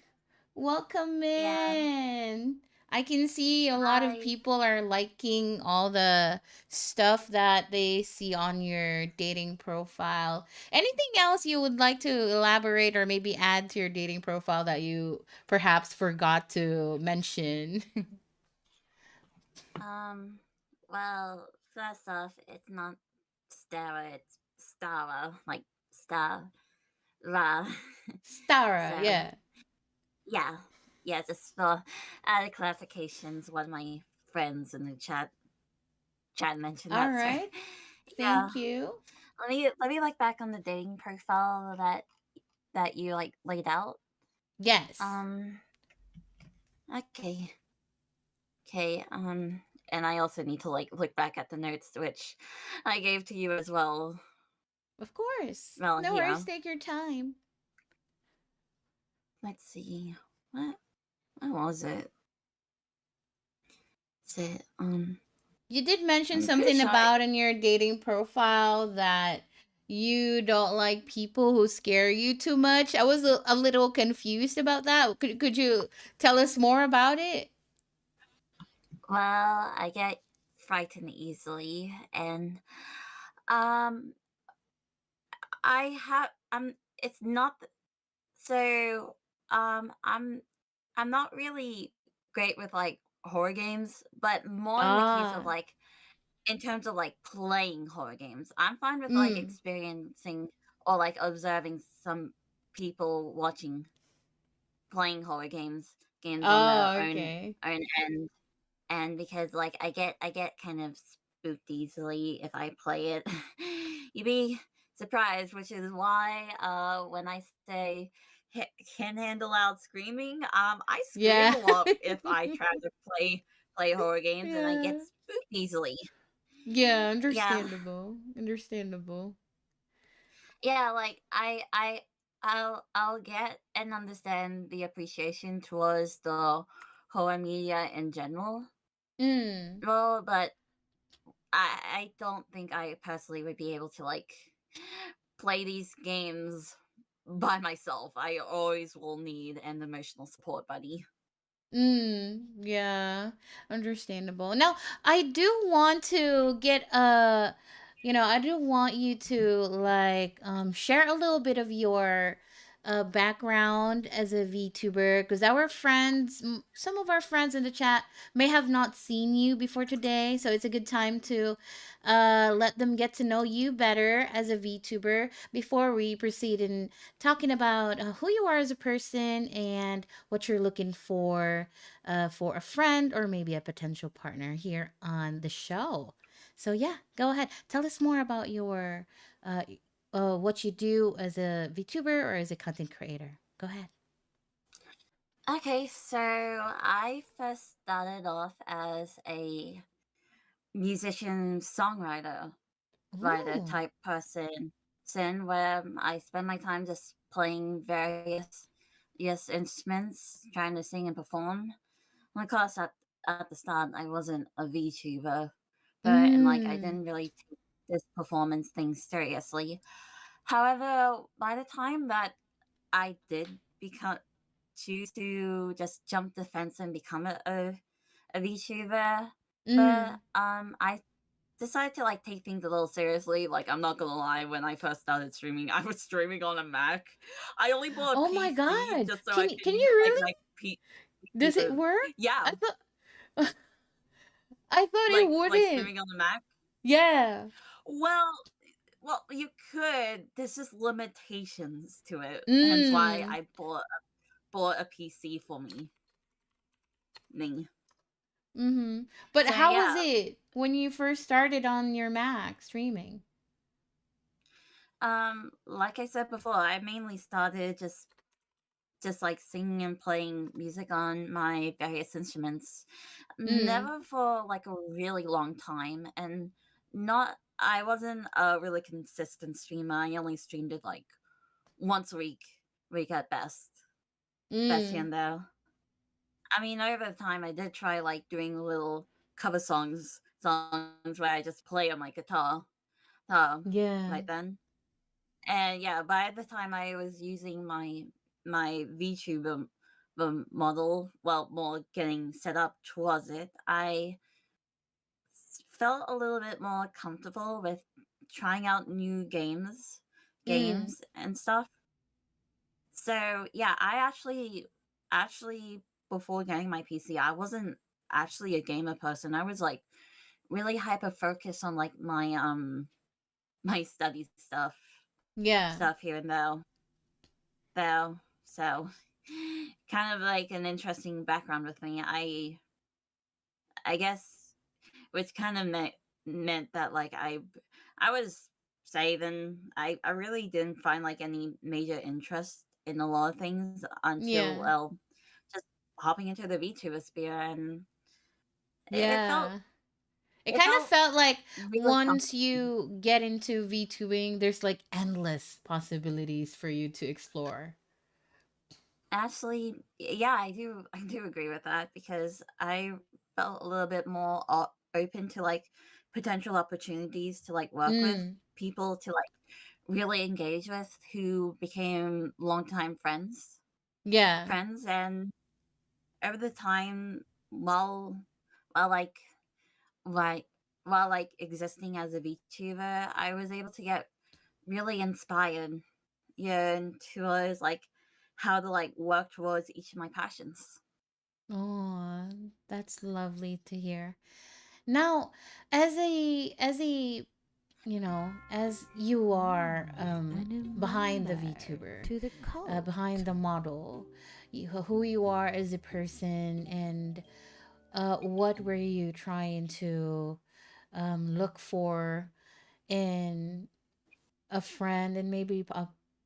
Welcome Yeah. in. I can see a lot of Hi. people are liking all the stuff that they see on your dating profile. Anything else you would like to elaborate or maybe add to your dating profile that you perhaps forgot to mention? Well, first off, it's not Stara, it's Stara, like Star Ra. Stara, So yeah. yeah, just for added clarifications, one of my friends in the chat mentioned All that. So right. yeah, Thank you. let me look back on the dating profile that you like laid out. Yes. Okay. Okay, and I also need to like look back at the notes which I gave to you as well. Of course. Well, No yeah. worries. Take your time. Let's see. What was it? Is it You did mention I'm pretty something sure about in your dating profile that you don't like people who scare you too much. I was a little confused about that. Could you tell us more about it? well, I get frightened easily, and um I have it's not so I'm not really great with like horror games, but more in the case of Ah. like in terms of like playing horror games. I'm fine with like Mm. experiencing or like observing some people watching playing horror games on their Oh, okay. own end, and because like I get kind of spooked easily if I play it. You'd be surprised, which is why when I say can handle loud screaming, I scream Yeah. a lot if I try to play horror games, and I Yeah. get spooked easily. Yeah, Yeah, understandable. Understandable. yeah, like I'll get and understand the appreciation towards the horror media in general. Mm. Well, but I don't think I personally would be able to like play these games by myself. I always will need an emotional support buddy. Yeah, understandable. Now, I do want to get I do want you to like share a little bit of your background as a VTuber, because our friends, some of our friends in the chat may have not seen you before today, so it's a good time to let them get to know you better as a VTuber before we proceed in talking about who you are as a person and what you're looking for a friend or maybe a potential partner here on the show. So yeah, go ahead. Tell us more about your uh, what you do as a VTuber or as a content creator. Go ahead. Okay, so I first started off as a musician songwriter writer Ooh. type person, where I spend my time just playing various yes instruments, trying to sing and perform. And of course, at the start, I wasn't a VTuber, but and like I Mm. didn't really take this performance thing seriously. However, by the time that I did become choose to just jump the fence and become a VTuber, but Mm. I decided to like take things a little seriously. Like I'm not gonna lie, when I first started streaming, I was streaming on a Mac. I only bought a Oh my PC God. just so I Can can you like really? my Does it PC. work? Yeah, I thought I thought it like wouldn't. streaming on the Mac. Yeah. Well, you could. There's just limitations to it. Hence why Mm. I bought a PC for me. Mhm. But So how was yeah, it when you first started on your Mac streaming? like I said before, I mainly started just like singing and playing music on my various instruments. Mm. Never for like a really long time, and not I wasn't a really consistent streamer. I only streamed it like once a week at best here Mm. and there. I mean, over time, I did try like doing little cover songs where I just play on my guitar, Yeah. right then. And yeah, by the time I was using my VTuber model, well, more getting set up towards it, I felt a little bit more comfortable with trying out new Mm. games and stuff. So yeah, I actually before getting my PC, I wasn't actually a gamer person. I was like really hyper focused on like my study Yeah. stuff here and there. So kind of like an interesting background with me. I guess which kind of meant that like I was saving. I really didn't find like any major interest in a lot of things until Yeah. well just hopping into the VTuber sphere, and it felt Yeah. It it kind of felt felt like really once comforting. you get into VTubing, there's like endless possibilities for you to explore. Actually, yeah, I do agree with that because I felt a little bit more open to like potential opportunities to like work with Mm. people to like really engage with who became longtime Yeah. and over the time while while like like while like existing as a VTuber, I was able to get really inspired, yeah, towards like how to like work towards each of my passions. Oh, that's lovely to hear. Now, as a as you are And behind the remember VTuber, to the code. behind the model, who you are as a person, and what were you trying to look for in a friend and maybe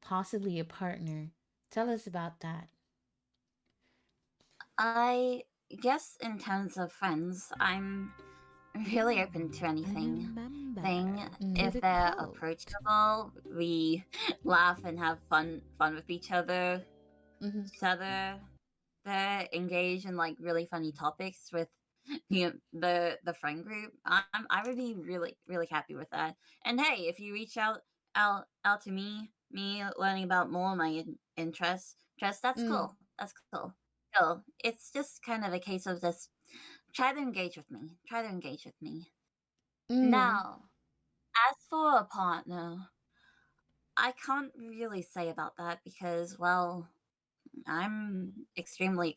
possibly a partner. Tell us about that. I guess in terms of friends, I'm really open to And anything. remember Thing to Mm. if the they're code. approachable, we laugh and have fun with Mm-hmm. each other. They engage in like really funny topics with the friend group. I would be really happy with that. And hey, if you reach out to me learning about more of my interests, that's Mm. cool. That's cool. Cool. It's just kind of a case of just try to engage with me. Try to engage with me. Mm. Now, as for a partner, I can't really say about that because, well, I'm extremely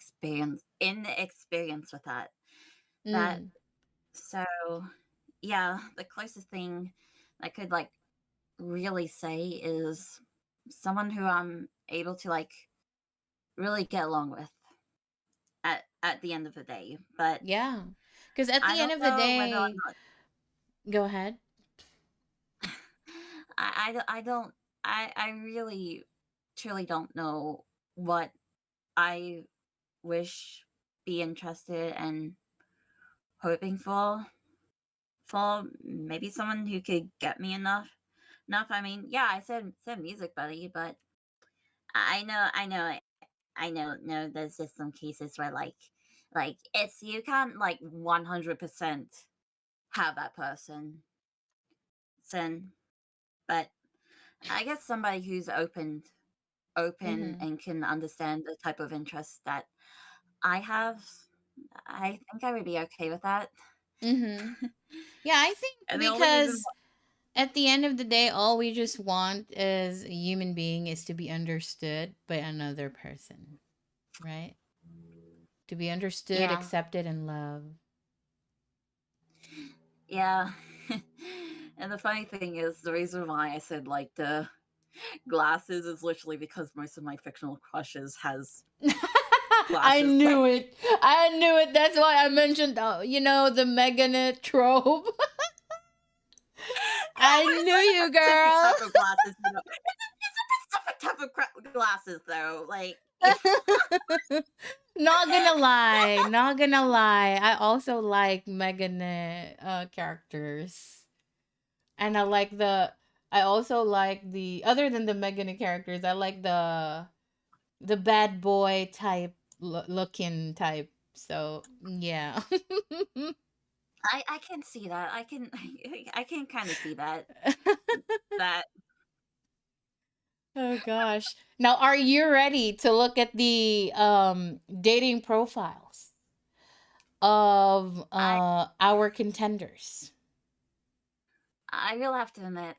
inexperienced with that. That Mm. so yeah, the closest thing I could like really say is someone who I'm able to like really get along with at the end of the day. But Yeah. Because at I the end don't of the know whether or day, not go ahead. I don't I really truly don't know what I wish, be interested, and hoping for maybe someone who could get me enough. I mean, yeah, I said music buddy, but I know no, there's just some cases where like it's you can't like 100% have that person. So, but I guess somebody who's open Mm-hmm. and can understand the type of interests that I have, I think I would be okay with that. Mm-hmm. Yeah, I think And the only reason because at the end of the day, all we just want as a human being is to be understood by another person, right? To be understood, yeah, accepted, and loved. yeah. And the funny thing is, the reason why I said like the glasses is literally because most of my fictional crushes has I glasses. knew it. I knew it. That's why I mentioned, the Meganet trope. I But knew it's like a you, specific girl. type of glasses. It's a specific type of glasses, though. Like, Not gonna lie, not gonna lie. I also like Meganet characters, and I also like the other than the Meganet characters. I like the bad boy type looking type. So yeah. I can see that. I can kind of see that. That Oh gosh. Now, are you ready to look at the dating profiles of I our contenders? I will have to admit,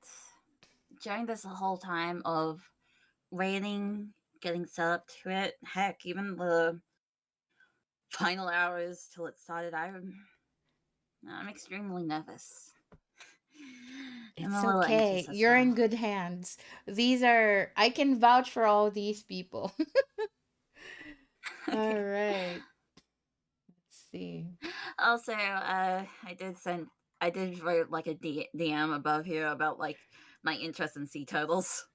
during this whole time of waiting, getting set up to it, heck, even the final hours till it started, I'm extremely nervous. I'm It's a little okay. anxious as You're well. in good hands. I can vouch for all these people. All Okay. right. Let's see. Also, I did write like a DM above here about like my interest in sea turtles.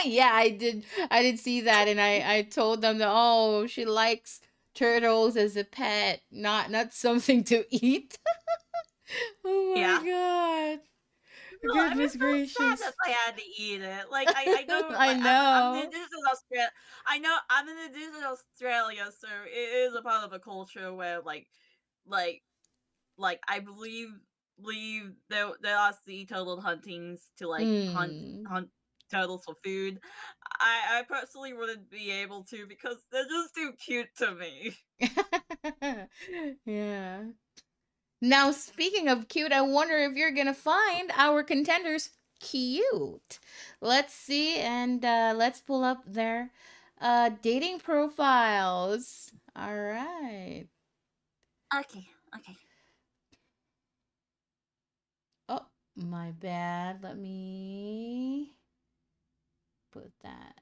Yeah, I did see that, and I told them that, oh, she likes turtles as a pet, not something to eat. Oh Yeah. my god. Well, I was Goodness so sad that gracious. I had to eat it. Like I know I like I'm an know. indigenous in Australia. I know I'm an indigenous in Australia, so it is a part of a culture where like I believe there are sea turtle huntings to like Mm. hunt turtles for food. I personally wouldn't be able to because they're just too cute to me. Yeah. Now, speaking of cute, I wonder if you're gonna find our contenders cute. Let's see, and let's pull up their dating profiles. All right. Okay, okay. Oh, my bad. Let me put that.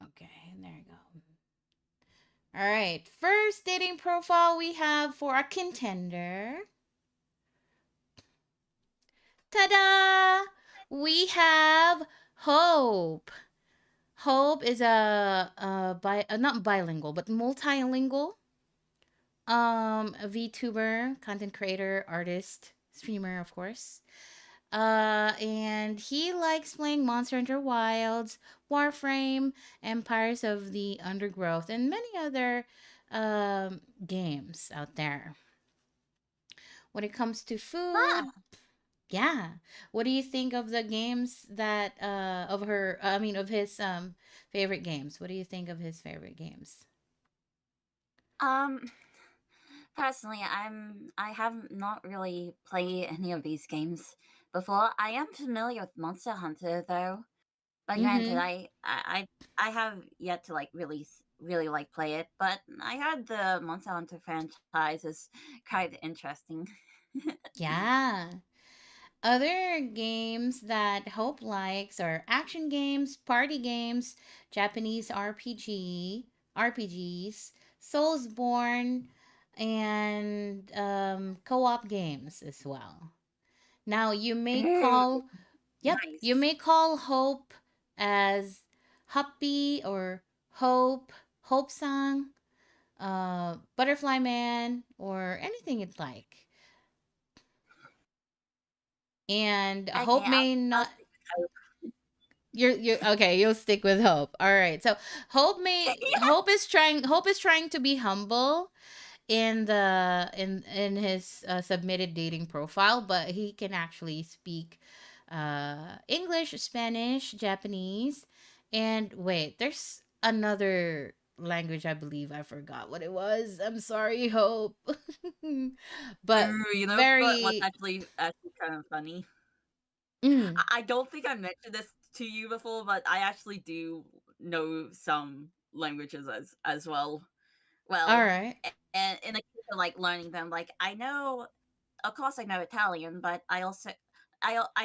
Okay, there you go. All right. First dating profile we have for a contender. Ta-da! We have Hope. Hope is not bilingual, but multilingual. A VTuber, content creator, artist, streamer, of course. And he likes playing Monster Hunter Wilds, Warframe, Empires of the Undergrowth, and many other games out there. When it comes to food, Ah, yeah. What do you think of the games that of his favorite games? What do you think of his favorite games? um, personally, I have not really played any of these games before. I am familiar with Monster Hunter though, But granted, Mm-hmm. I have yet to like really like play it. But I heard the Monster Hunter franchise is quite interesting. Yeah. Other games that Hope likes are action games, party games, Japanese RPGs, Soulsborne, and co-op games as well. Now you may Ooh, call, yep, you nice. may call Hope as Happy or Hope, Hope Song, Butterfly Man, or anything you'd like. And Okay, Hope may I'll not. stick with You're okay. You'll stick with Hope. All right. So Hope. Hope is trying to be humble in his submitted dating profile, but he can actually speak English, Spanish, Japanese, and wait, there's another language. I believe I forgot what it was. I'm sorry, Hope. But Ooh, you know what's very. actually kind of funny? Mm, I don't think I mentioned this to you before, but I actually do know some languages as well. all Well, right. and in the case of like learning them, like I know, of course, I know Italian, but I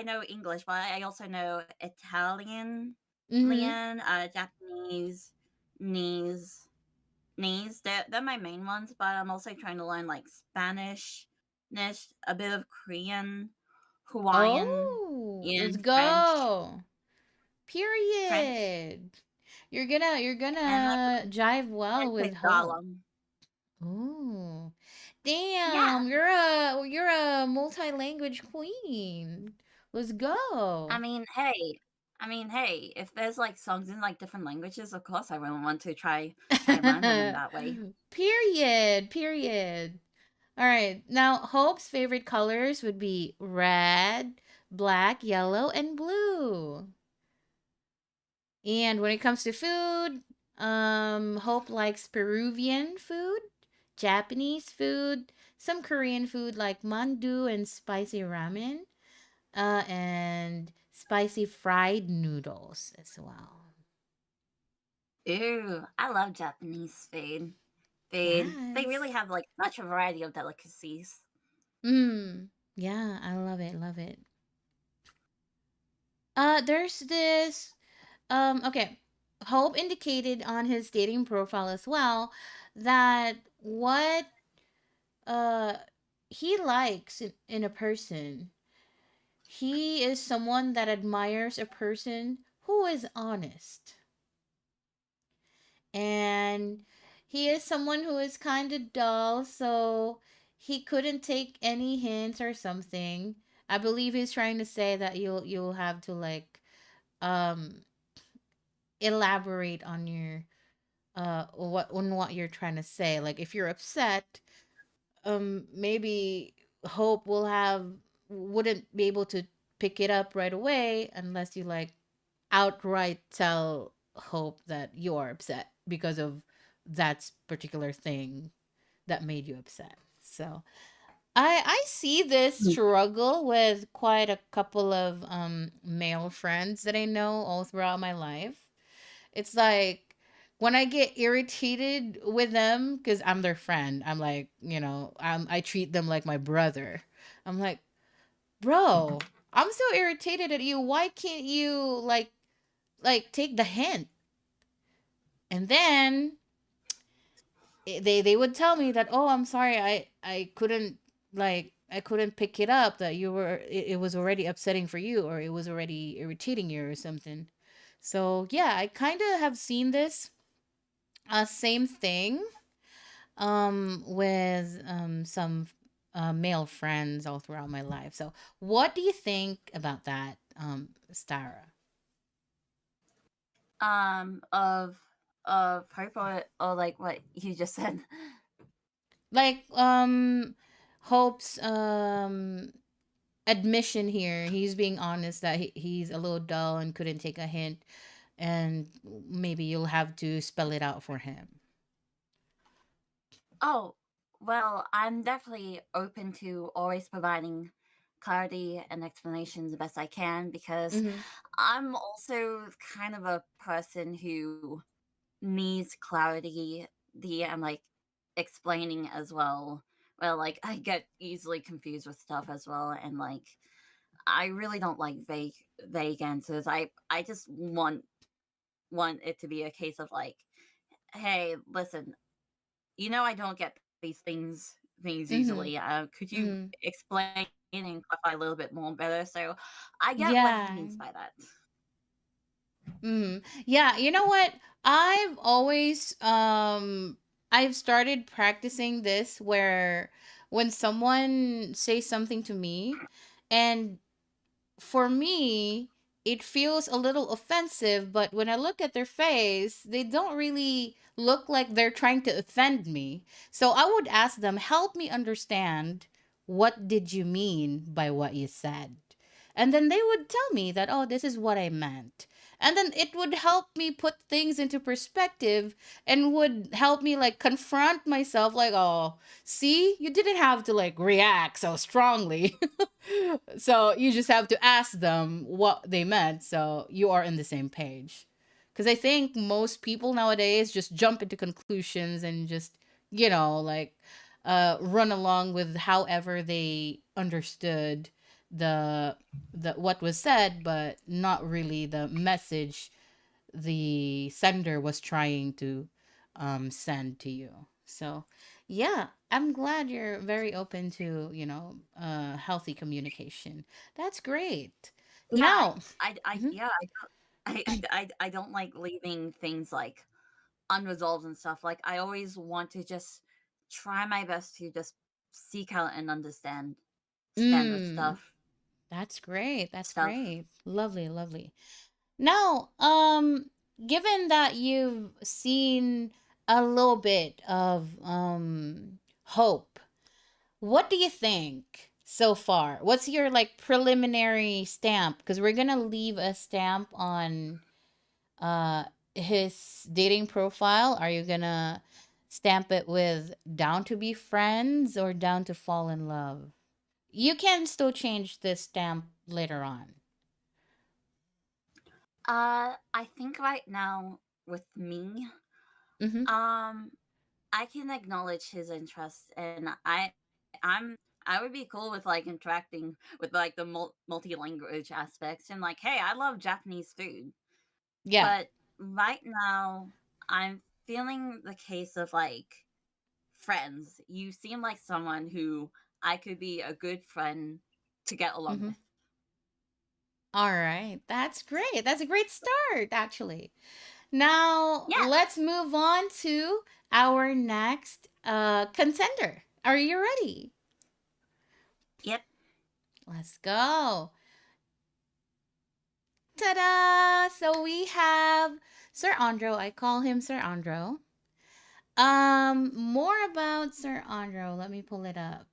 know English, but I also know Italian, Mm-hmm. Japanese, knees, knees. They're my main ones, but I'm also trying to learn like Spanish, a bit of Korean, Hawaiian, Oh, let's and go. French, Period. You're and I gonna jive well believe with Hope. Tagalog. Ooh. Yeah, Damn, you're a multi-language queen. Let's I go. mean, hey, hey, if there's like songs in like different languages, of course I will want to try learn them in that way. Period. Period. All right. Now, Hope's favorite colors would be red, black, yellow, and blue. And when it comes to food, Hope likes Peruvian food, Japanese food, some Korean food like mandu and spicy ramen, and spicy fried noodles as well. Ooh, I love Japanese food. They really Yes. have like such a variety of delicacies. Yeah, I love it, love it. There's this okay. Hope indicated on his dating profile as well that what uh he likes in a person. He is someone that admires a person who is honest. And he is someone who is kind of dull, so he couldn't take any hints or something. I believe he's trying to say that you'll have to like um elaborate on your what you're trying to say. Like if you're upset, maybe Hope wouldn't be able to pick it up right away unless you like outright tell Hope that you're upset because of that particular thing that made you upset. So I see this struggle with quite a couple of male friends that I know all throughout my life. It's like when I get irritated with them because I'm their friend, I'm like, I treat them like my brother. I'm like, bro, I'm so irritated at you. Why can't you take the hint? And then they would tell me that, oh, I'm sorry, I couldn't pick it up that it was already upsetting for you or it was already irritating you or something. So yeah, I kind of have seen this same thing with some male friends all throughout my life. So what do you think about that, Stara? Of Hope, or like what you just said. Like Hope's admission here, he's being honest that he's a little dull and couldn't take a hint, and maybe you'll have to spell it out for him. Oh, well, I'm definitely open to always providing clarity and explanations the best I can, because Mm-hmm. I'm also kind of a person who needs clarity and like explaining as well. Well, like I get easily confused with stuff as well, and like I really don't like vague answers. I just want it to be a case of like, hey, listen, I don't get these things Mm-hmm. easily. Could you Mm-hmm. explain and clarify a little bit more better? So I get what he Yeah. means by that. Mm. Yeah, you know what? I've always I've started practicing this where when someone says something to me and for me, it feels a little offensive, but when I look at their face, they don't really look like they're trying to offend me. So I would ask them, help me understand what did you mean by what you said? And then they would tell me that, oh, this is what I meant. And then it would help me put things into perspective and would help me like confront myself, like, oh, see, you didn't have to like react so strongly. So you just have to ask them what they meant so you are on the same page. Because I think most people nowadays just jump into conclusions and just, like run along with however they understood the what was said, but not really the message the sender was trying to send to you. So, yeah, I'm glad you're very open to, healthy communication. That's great. Yeah, Now, mhm, yeah, I don't like leaving things like unresolved and stuff. Like I always want to just try my best to just seek out and understand the mm, that's great. That's stuff. great. Lovely, lovely. Now, given that you've seen a little bit of hope, what do you think so far? What's your like preliminary stamp? Because we're gonna leave a stamp on uh his dating profile. Are you gonna stamp it with down to be friends or down to fall in love? You can still change this stamp later on. I think right now with me, Mm-hmm. um, I can acknowledge his interests, and I would be cool with like interacting with like the multi-language aspects, and like, hey, I love Japanese food, Yeah. but right now I'm feeling the case of like friends. You seem like someone who I could be a good friend to get along Mm-hmm. with. All right. That's great. That's a great start, actually. Now, Yeah. let's move on to our next contender. Are you ready? Yep. Let's go. Ta-da! So we have Sir Andro. I call him Sir Andro. More about Sir Andro. Let me pull it up.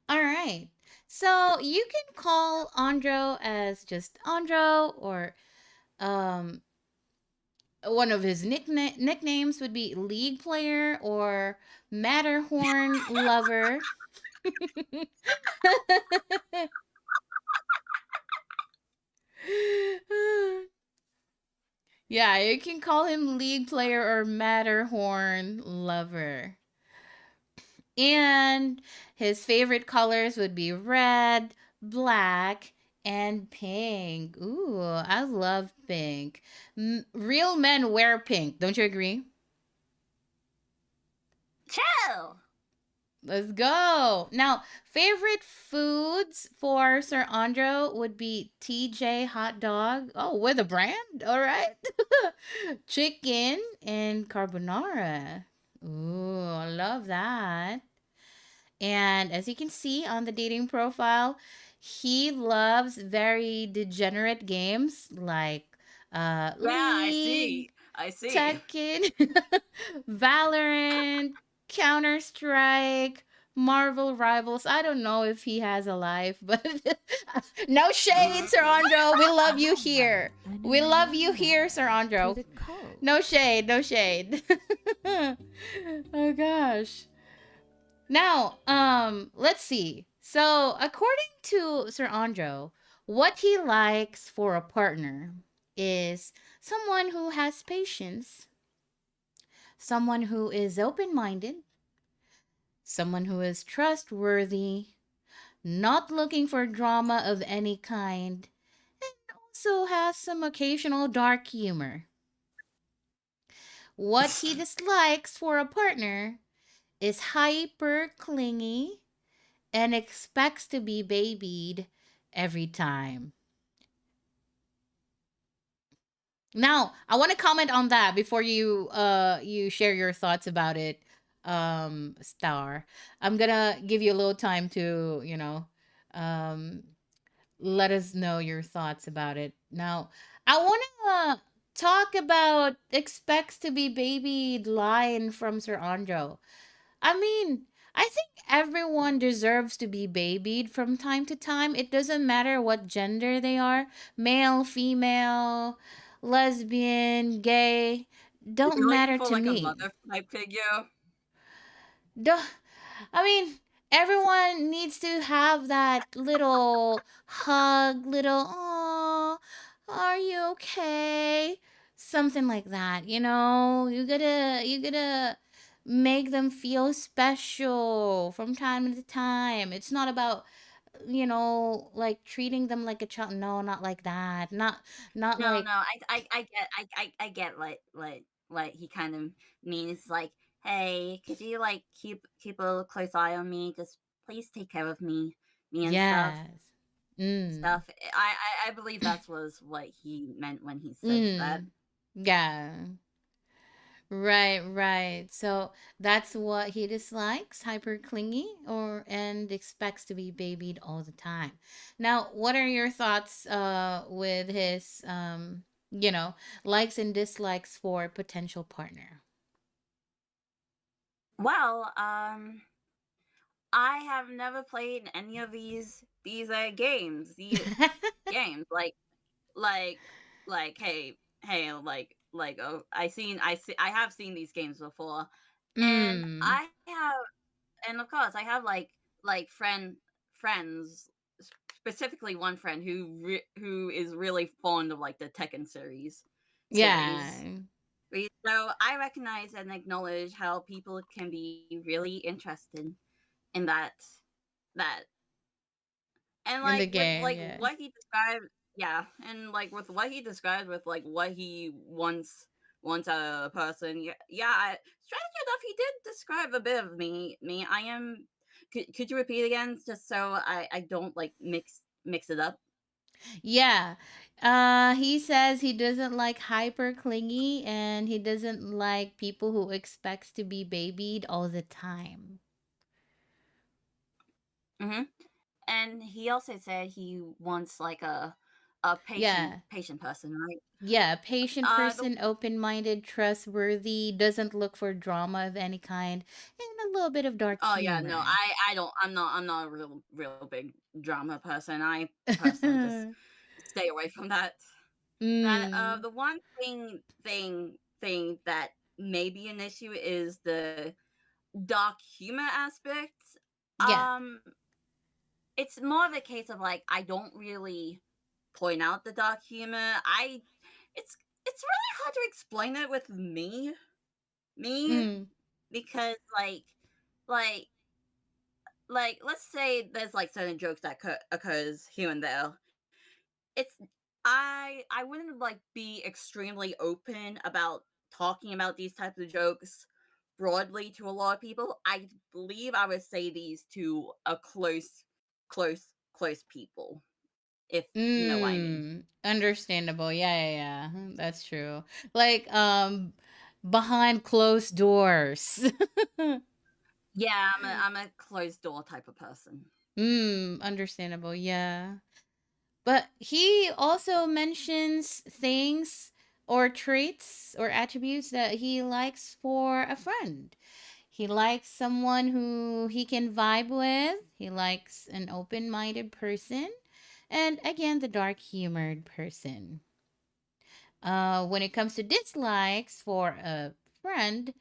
All right. So you can call Andro as just Andro, or um one of his nicknames would be League Player or Matterhorn Lover. Yeah, you can call him League Player or Matterhorn Lover. And his favorite colors would be red, black, and pink. Ooh, I love pink. Real men wear pink. Don't you agree? Chill. Let's go. Now, favorite foods for Sir Andro would be TJ hot dog. Oh, with a brand? All right. Chicken and carbonara. Ooh, I love that. And as you can see on the dating profile, he loves very degenerate games like Yeah, I League, see. I see. Tekken, Valorant, Counter Strike, Marvel Rivals. I don't know if he has a life, but no shade, Sir Andro. We love you here. We love you here, Sir Andro. No shade, no shade. Oh gosh. Now, let's see. So, according to Sir Andro, what he likes for a partner is someone who has patience, someone who is open minded, someone who is trustworthy, not looking for drama of any kind, and also has some occasional dark humor. What he dislikes for a partner is hyper clingy and expects to be babied every time. Now, I want to comment on that before you share your thoughts about it, Star. I'm gonna give you a little time to, um let us know your thoughts about it. Now, I want to talk about expects to be babied line from Sir Andro. I mean, I think everyone deserves to be babied from time to time. It doesn't matter what gender they are, male, female, lesbian, gay, don't You're looking matter for to like a me. mother type figure. Duh. I mean, everyone needs to have that little hug, little, oh, are you okay? Something like that, you gotta make them feel special from time to time. It's not about, like treating them like a child. No, not like that. Not No, like, no, I get what he kind of means. Like, hey, could you like keep a close eye on me? Just please take care of me and stuff. yes. Mm. Stuff. I believe that was what he meant when he says that. Mm. Yeah. Right, right. So that's what he dislikes, hyper clingy or and expects to be babied all the time. Now, what are your thoughts with his likes and dislikes for a potential partner? Well, I have never played any of these games. These games like hey oh I have seen these games before, and Mm. and of course I have like friends, specifically one friend who is really fond of like the Tekken series. Yeah. So I recognize and acknowledge how people can be really interested in that and In the like with game, like yeah. what he described, yeah, and like with what he described with like what he wants a person, strategy enough he did describe a bit of me. I am, could you repeat again just so I don't like mix it up? Yeah. He says he doesn't like hyper clingy and he doesn't like people who expects to be babied all the time. Hmm. And he also said he wants like a Yeah. patient person, right? Yeah, patient The person, open-minded, trustworthy, doesn't look for drama of any kind, and a little bit of dark Oh yeah, no, humor. I don't. I'm not a real big drama person. I personally just stay away from that. That Mm. the one thing that may be an issue is the dark humor aspect. Yeah. Um, it's more of a case of like I don't really point out the dark humor. It's it's really hard to explain it with me Mm. because like let's say there's like certain jokes that occurs here and there. It's I wouldn't like be extremely open about talking about these types of jokes broadly to a lot of people. I believe I would say these to a close people, if you know what I mean. Mm. Understandable. Yeah, yeah, yeah. That's true. Like behind closed doors. Yeah, I'm a closed door type of person. Understandable. Yeah. But he also mentions things or traits or attributes that he likes for a friend. He likes someone who he can vibe with. He likes an open minded person. And again, the dark humored person. When it comes to dislikes for a friend,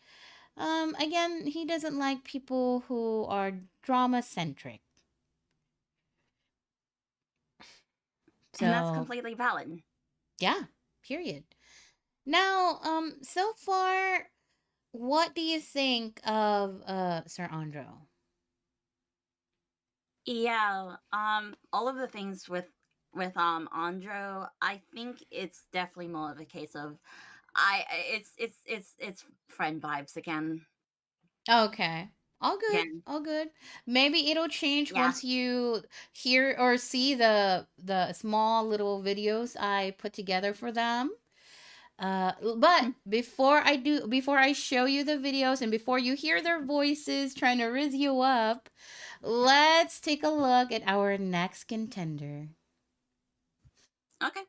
again, he doesn't like people who are drama centric. And that's So, completely valid. yeah, period. Now, so far, what do you think of Sir Andro? Yeah, all of the things with Andro, I think it's definitely more of a case of it's friend vibes again. Okay. All good. Again. All good. Maybe it'll change Yeah. once you hear or see the small little videos I put together for them. But before I show you the videos and before you hear their voices trying to riz you up, let's take a look at our next contender. Okay.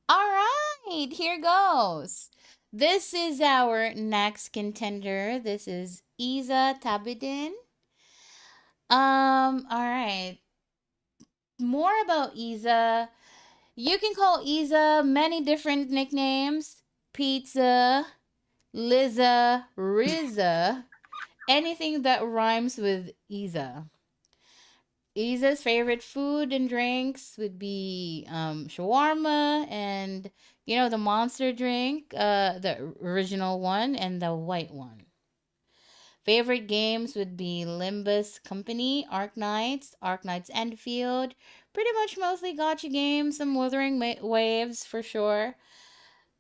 All right, here goes. This is our next contender. This is Isa Tabidin. All right. More about Isa. You can call Isa many different nicknames. Pizza, Liza, Riza, anything that rhymes with Isa. Isa's favorite food and drinks would be shawarma and the monster drink, the original one and the white one. Favorite games would be Limbus Company, Arc Knights Enfield, pretty much mostly gotcha games, some Waves for sure.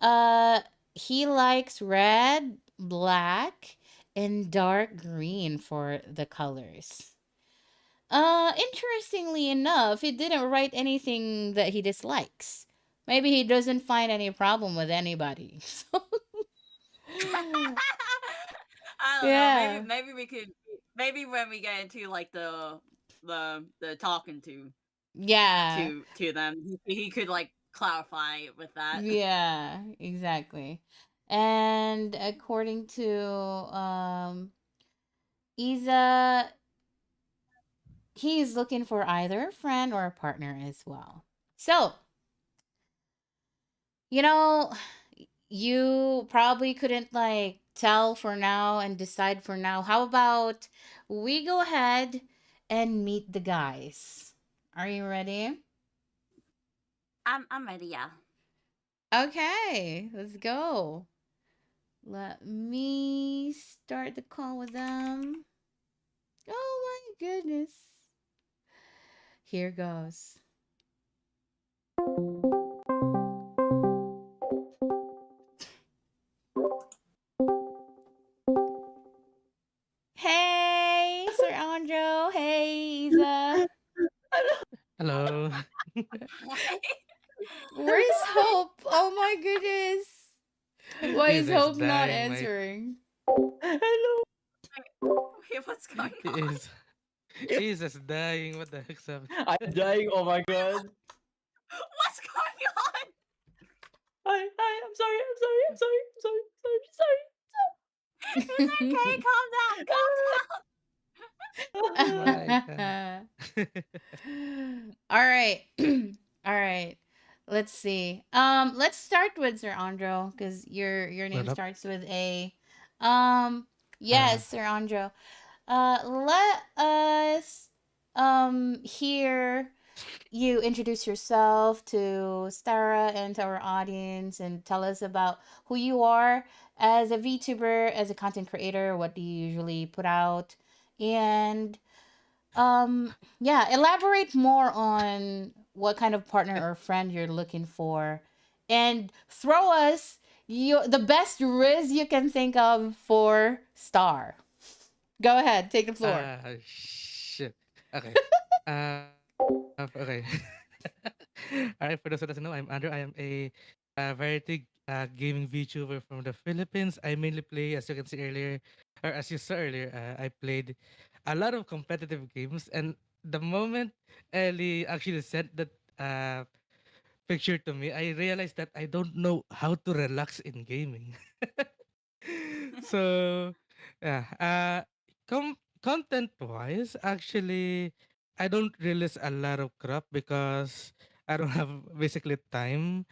Uh, he likes red, black, and dark green for the colors. Interestingly enough, he didn't write anything that he dislikes. Maybe he doesn't find any problem with anybody. I don't know. Yeah. Maybe we could maybe when we get into like the talking Yeah. to them, he could like clarify with that. Yeah, exactly. And according to Isa, he's looking for either a friend or a partner as well. So, you know, you probably couldn't like tell for now and decide for now. How about we go ahead and meet the guys? Are you ready? I'm ready, yeah. Okay, let's go. Let me start the call with them. Oh my goodness. Here goes. Hey, Sir Andro. Hey, Isa. Hello. Where's Hope? Oh my goodness. Why is Isa is Hope not dying. answering? Hello. Wait, what's going on? Is Isa's dying. What the heck's up? I'm dying. Oh my god. What's going on? Hi. I'm sorry. I'm sorry. I'm sorry. I'm sorry. Sorry. It's okay, calm down, calm down. My God. All right. All right. Let's see. Let's start with Sir Andro because your name What up? starts with A. Um, Uh, yes, Sir Andro. Let us hear you introduce yourself to Stara and to our audience and tell us about who you are as a VTuber, as a content creator. What do you usually put out? And yeah, elaborate more on what kind of partner or friend you're looking for, and throw us the best riz you can think of for Star. Go ahead, take the floor. shit. Okay. Okay. All right. For those who doesn't know, I'm Andrew. I am a variety gaming VTuber from the Philippines. I mainly play, as you can see earlier, or as you saw earlier, I played a lot of competitive games. And the moment Ellie actually sent that picture to me, I realized that I don't know how to relax in gaming. So, yeah. Content wise, actually, I don't release a lot of crap because I don't have basically time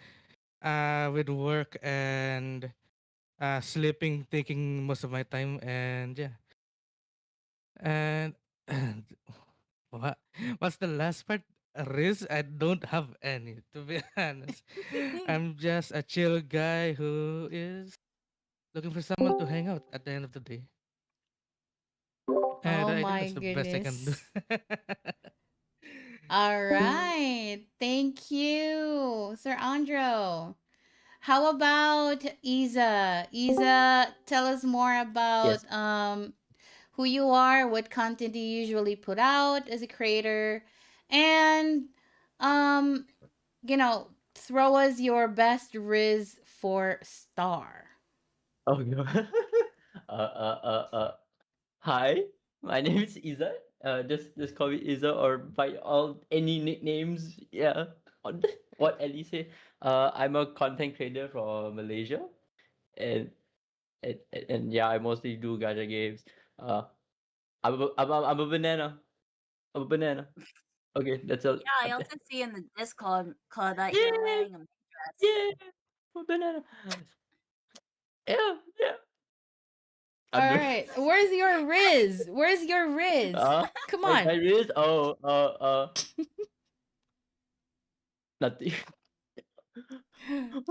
with work and sleeping taking most of my time. And yeah. And, and what what's the last part? Riz, I don't have any, to be honest. I'm just a chill guy who is looking for someone to hang out at the end of the day. And Oh I think my that's the best I can do. goodness. All right. Thank you, Sir Andro. How about Isa? Isa, tell us more Yes. about who you are, what content you usually put out as a creator, and um throw us your best riz for star. Oh no. uh, uh, uh, uh. Hi, my name is Iza. Just call me Iza or by all any nicknames. Yeah. On what Ellie say? I'm a content creator from Malaysia, and and yeah, I mostly do gacha games. Uh, I'm a banana. I'm a banana. Okay, that's all. Yeah, I also see in the Discord call that you're Yeah, wearing a dress. yeah, I'm a banana. Yeah, yeah. All I'm the right, where's your riz? Where's your riz? Come my on. wrist. Oh, nothing.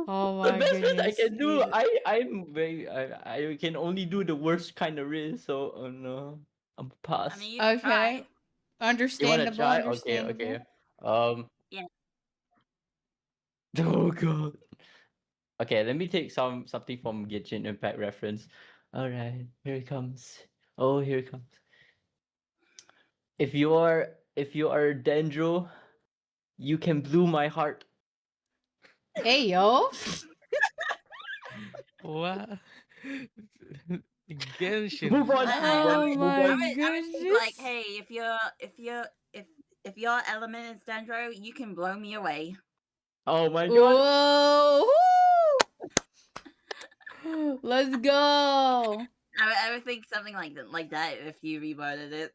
Oh The my best risk I goodness. can do. I can only do the worst kind of risk. So oh no, I'm I pass. mean, you can Okay. try. You wanna Understandable, try? Okay, okay. understandable. Um. Yeah. Oh god. Okay, let me take something from Genshin Impact reference. All right, here it comes. Oh, here it comes. If you are Dendro, you can blue my heart. Hey yo. What? Genshin. Move on, move on, Oh move my on. I would think like, goodness. hey, if your element is Dendro, you can blow me away. Oh my god. Whoa. Woo! Let's go. I would think something like that if you reworded it.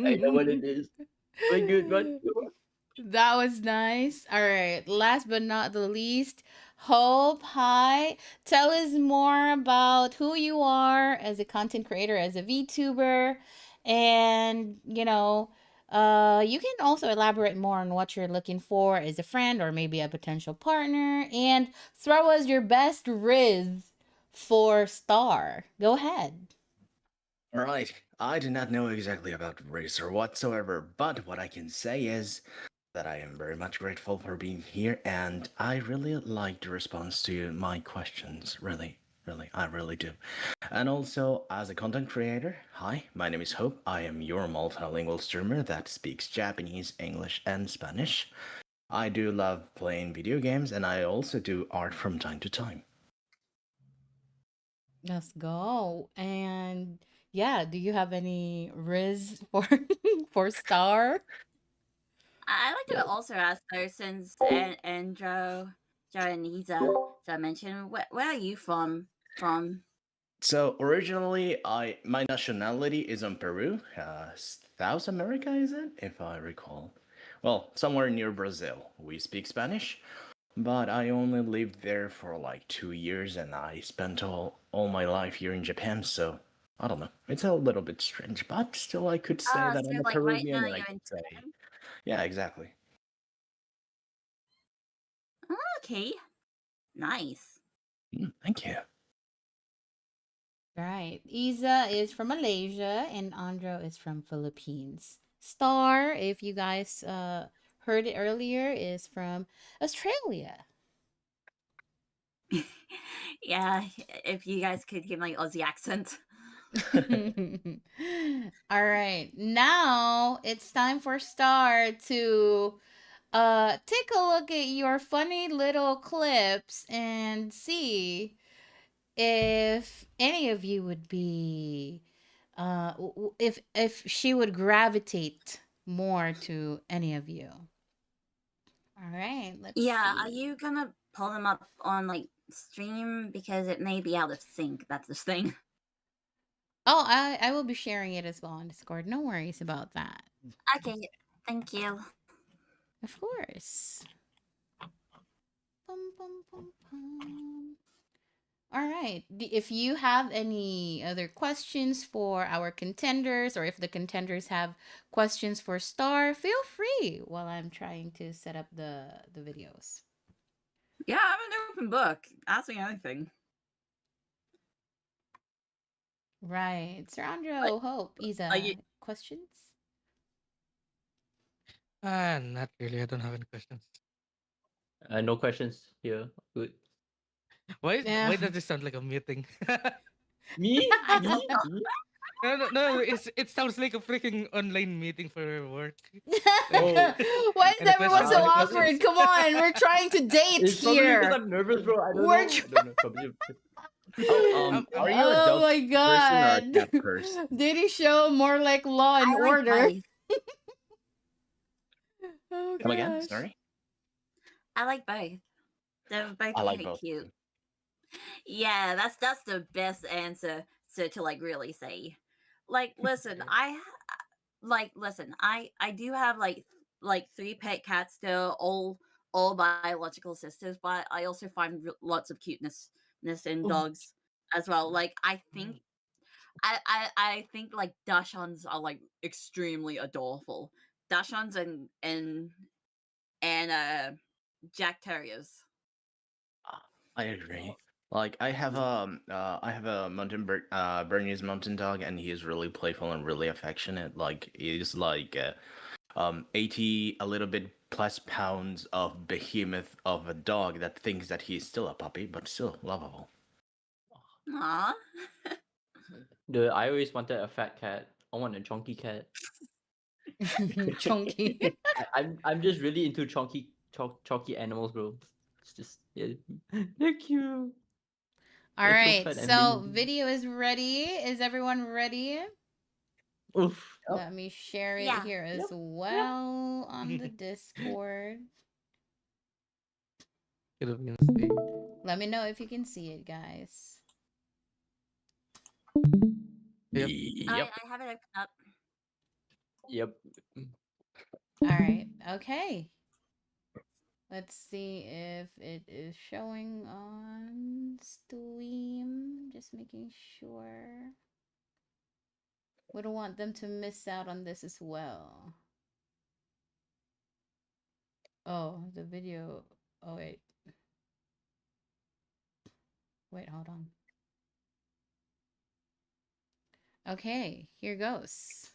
I know what it is. My good, but That was nice. All right. Last but not the least, Hope. Hi. Tell us more about who you are as a content creator, as a VTuber, and you can also elaborate more on what you're looking for as a friend or maybe a potential partner, and throw us your best riz for Star. Go ahead. Alright, I do not know exactly about Racer whatsoever, but what I can say is that I am very much grateful for being here, and I really like the response to my questions. Really, really, I really do. And also, as a content creator, hi, my name is Hope. I am your multilingual streamer that speaks Japanese, English, and Spanish. I do love playing video games, and I also do art from time to time. Let's go. And yeah, do you have any riz for for Star? I like to yes. also ask though, since Joe and Nisa, so I mentioned, where are you from? So originally, my nationality is in Peru, South America, is it? If I recall. Well, somewhere near Brazil. We speak Spanish, but I only lived there for like 2 years, and I spent all my life here in Japan. So I don't know. It's a little bit strange, but still, I could say that So I'm a like right Peruvian, now and I you're could in say, Japan? yeah, exactly. Okay, nice. Thank you. Right. Isa is from Malaysia and Andro is from Philippines. Star, if you guys heard it earlier, is from Australia. Yeah, if you guys could give my Aussie accent. All right. Now it's time for Star to take a look at your funny little clips and see if any of you would be if she would gravitate more to any of you. All right, let's Yeah, are see. you gonna pull them up on like stream because it may be out of sync? That's the thing. Oh, I will be sharing it as well on Discord. No worries about that. Okay, thank you. Of course. Bum, bum, bum, bum. All right. If you have any other questions for our contenders, or if the contenders have questions for Star, feel free while I'm trying to set up the videos. Yeah, I'm an open book. Ask me anything. Right. Sandro, Hope, Isa, questions? Not really. I don't have any questions. No questions here. Good. Why Yeah. does this sound like a meeting? Me? I Me? don't know. Me? No. It sounds like a freaking online meeting for work. Oh. Why is Any everyone questions? so Any awkward? questions? Come on, we're trying to date It's probably because here. I'm nervous, bro. I don't We're know. I don't know. Probably. Oh, are you a Oh dog my person or a god. cat person? Dating show more like Law and I like Order. both. Oh Come again? gosh. Sorry. I like both. They're both I like pretty both. cute. Yeah, that's the best answer to like really say. Like, listen, I do have like 3 pet cats. They're all biological sisters, but I also find lots of cuteness in Oh. dogs as well. Like, I think I think like Dachshunds are like extremely adorable. Dachshunds and Jack Terriers. I agree. Like I have a mountain Bernese mountain dog, and he is really playful and really affectionate. Like he's like 80 a little bit plus pounds of behemoth of a dog that thinks that he's still a puppy, but still lovable. Aw. I always wanted a fat cat. I want a chunky cat. Chunky. I'm just really into chunky animals, bro. It's just yeah. They're cute. All They're right, fat and so lazy. video is ready. Is everyone ready? Oof. Let me share it Yeah. here as well on the Discord. It'll be insane. Let me know if you can see it, guys. Yep. I have it open up. Yep. All right, okay. Let's see if it is showing on Stream. Just making sure. We don't want them to miss out on this as well. Oh, the video. Oh, wait. Wait, hold on. Okay, here goes.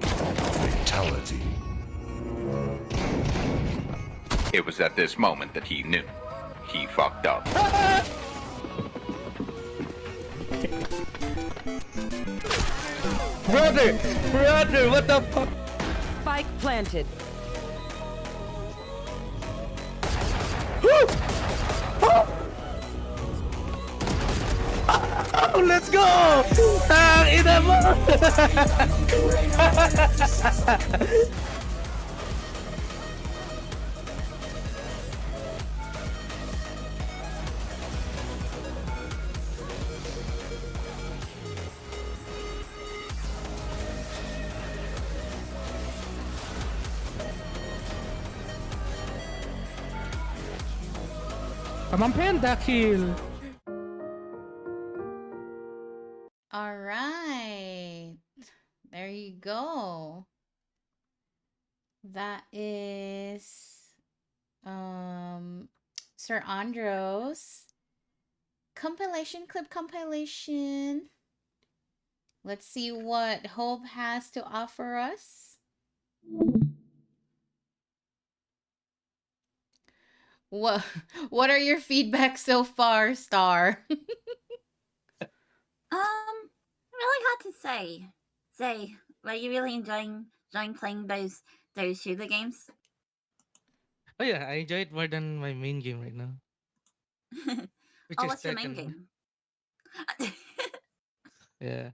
Fatality. It was at this moment that he knew. He fucked up. Brother, what the fuck? Spike planted. Oh, let's go! Ina mo! Come kill. All right. There you go. That is Sir Andros clip compilation. Let's see what Hope has to offer us. What are your feedback so far, Star? Really hard to say. Say, were you really enjoying playing those shooter games? Oh yeah, I enjoy it more than my main game right now. Which is What's your main Tekken. game? Yeah.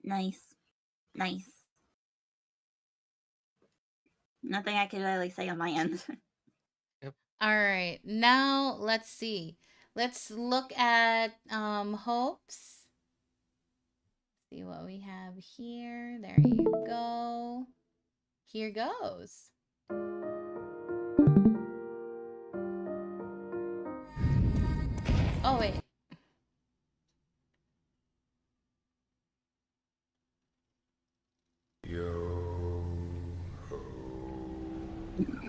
Nice. Nothing I could really say on my end. All right, now let's see. Let's look at Hope's. See what we have here. There you go. Here goes. Oh, wait.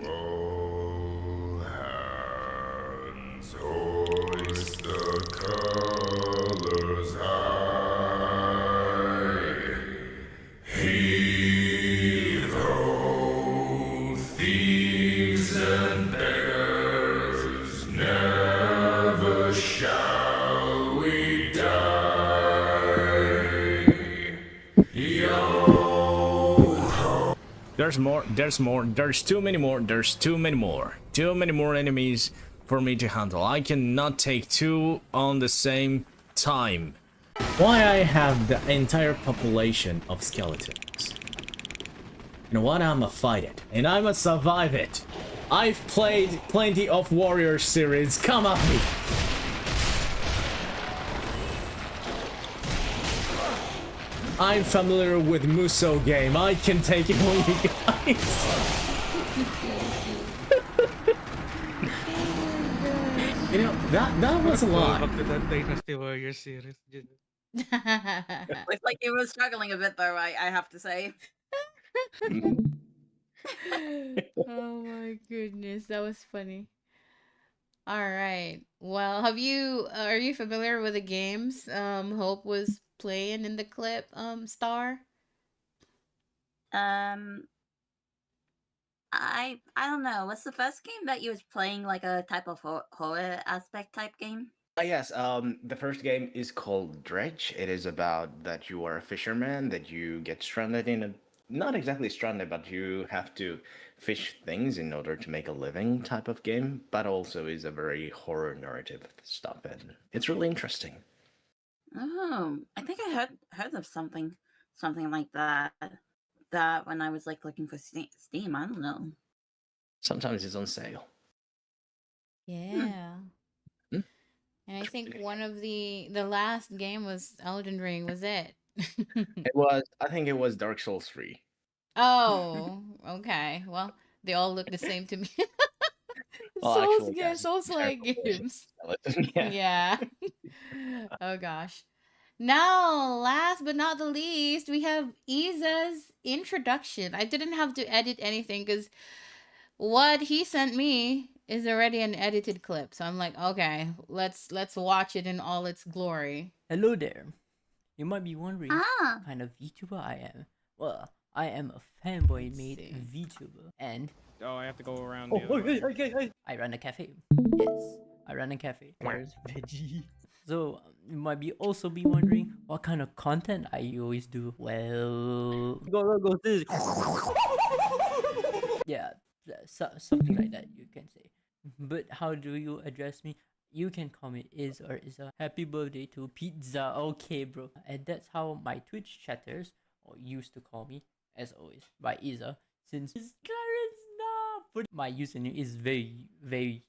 All hands hoist the colors high. Heave ho, thieves and beggars, never shall we die. Yo. There's more, there's too many more enemies for me to handle. I cannot take two on the same time. Why I have the entire population of skeletons? You know what? I'ma fight it, and I'ma survive it. I've played plenty of Warrior series, come at me! I'm familiar with Muso game, I can take it on you guys! You know, that was a lot. Back to that Dynasty Warrior series. Looks like he was struggling a bit, though. I have to say. Oh my goodness, that was funny. All right. Well, are you familiar with the games Hope was playing in the clip, Star? I don't know. What's the first game that you was playing, like a type of horror aspect type game? Yes, the first game is called Dredge. It is about that you are a fisherman, that you get stranded in a, not exactly stranded, but you have to fish things in order to make a living type of game, but also is a very horror narrative stuff, and it's really interesting. Oh, I think I heard of something like that when I was like looking for Steam. I don't know. Sometimes it's on sale. Yeah. And I think one of the last game was Elden Ring, was it? I think it was Dark Souls 3. Oh, okay. Well, they all look the same to me. Well, Souls, actually, yeah, yes, Souls-like games. Yeah. Yeah. Oh gosh. Now, last but not the least, we have Isa's introduction. I didn't have to edit anything because what he sent me is already an edited clip. So I'm like, okay, let's watch it in all its glory. Hello there. You might be wondering Ah. what kind of VTuber I am. Well, I am a fanboy made VTuber, and Oh, I have to go around. oh, the other way. okay. I run a cafe. Yes, I run a cafe. There's Veggie. So you might be also be wondering what kind of content I always do. Well, go this. Yeah, something like that you can say. But how do you address me? You can call me Is or Isa. Happy birthday to pizza. Okay, bro. And that's how my Twitch chatters or used to call me, as always, by Isa. Since his Clarence now, but my username is very, very,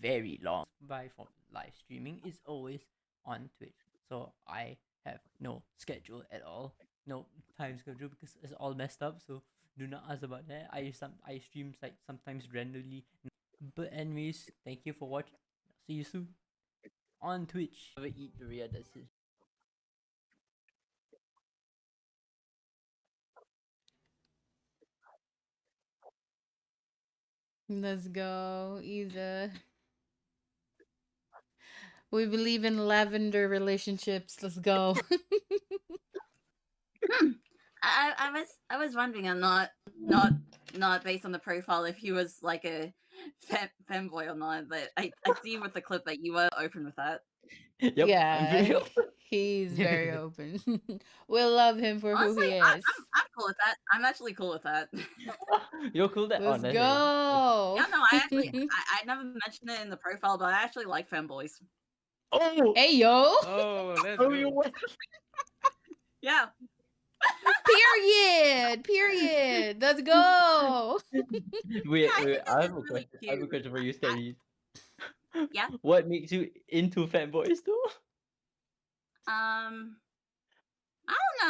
very long. By for live streaming is always on Twitch. So I have no schedule at all. No time schedule because it's all messed up. So do not ask about that. I stream like sometimes randomly. But anyways, thank you for watching. See you soon on Twitch. Never eat Doria, that's it. Let's go, Isa. We believe in lavender relationships. Let's go. I was wondering, and not based on the profile, if he was like a femboy or not. But I see with the clip that you were open with that. Yep, Yeah, he's very open. We'll love him for Honestly, who he I'm is. cool with that. I'm actually cool with that. You're cool that Let's honest. go. Yeah, no, I actually I never mentioned it in the profile, but I actually like femboys. Oh, Hey yo. Oh, let's oh, go. you what? Yeah. Period. Let's go. Wait, I think I that have is a really question. I have a cute. question for you, Steady. Yeah. What makes you into fanboys though? I don't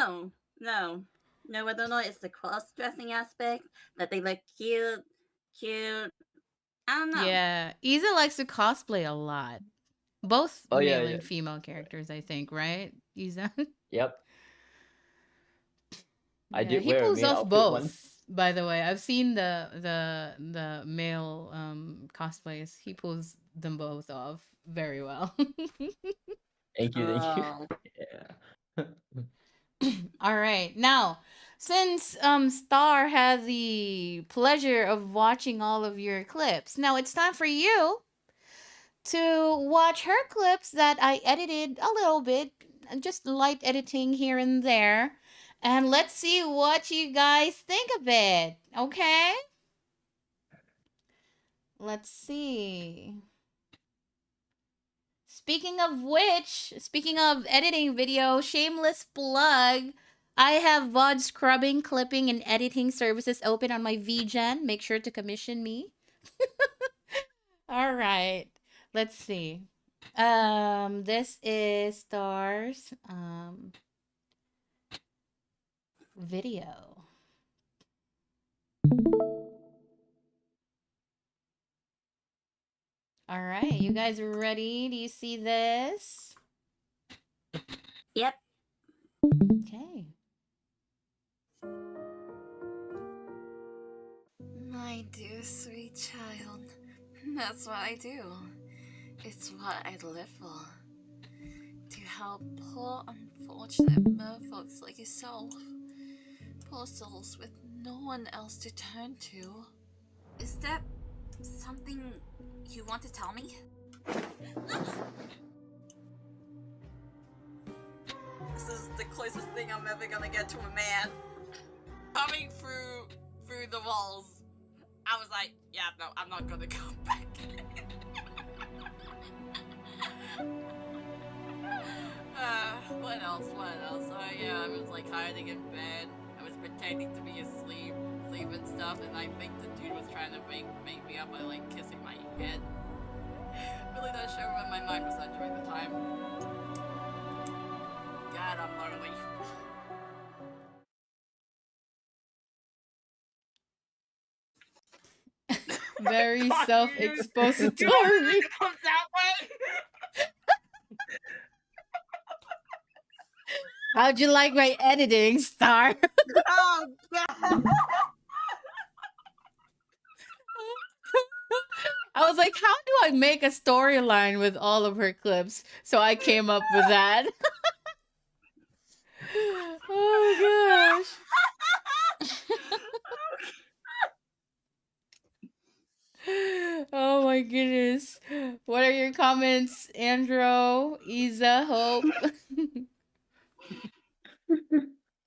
No. Whether or not it's the cross-dressing aspect that they look cute. I don't know. Yeah, Isa likes to cosplay a lot. Both Oh yeah, male yeah. and female characters, I think, right? Isa. Yep. I Yeah, did he wear a pulls male off outfit once. both. By the way, I've seen the male cosplays. He pulls them both off very well. Thank you, thank you. Oh. Yeah. All right. Now, since Star had the pleasure of watching all of your clips, now it's time for you to watch her clips that I edited a little bit, just light editing here and there. And let's see what you guys think of it. Okay? Let's see. Speaking of editing video, shameless plug. I have VOD scrubbing, clipping, and editing services open on my VGen. Make sure to commission me. All right. Let's see. This is Star's video. All right, you guys ready? Do you see this? Yep. Okay. My dear sweet child, that's what I do. It's what I live for. To help poor unfortunate merfolks like yourself. Poor souls with no one else to turn to. Is that something you want to tell me? This is the closest thing I'm ever gonna get to a man. Coming through the walls. I was like, yeah, no, I'm not gonna go back. What else? Oh yeah, I was like hiding in bed. I was pretending to be asleep and stuff, and I think the dude was trying to make me up by like kissing my head. Really not sure what my mind was at during the time. God, I'm lonely. Very God, self-expository. it comes that way. How'd you like my editing, Star? Oh God. I was like, how do I make a storyline with all of her clips? So I came up with that. Oh gosh. Oh my goodness. What are your comments, Andrew, Isa, Hope?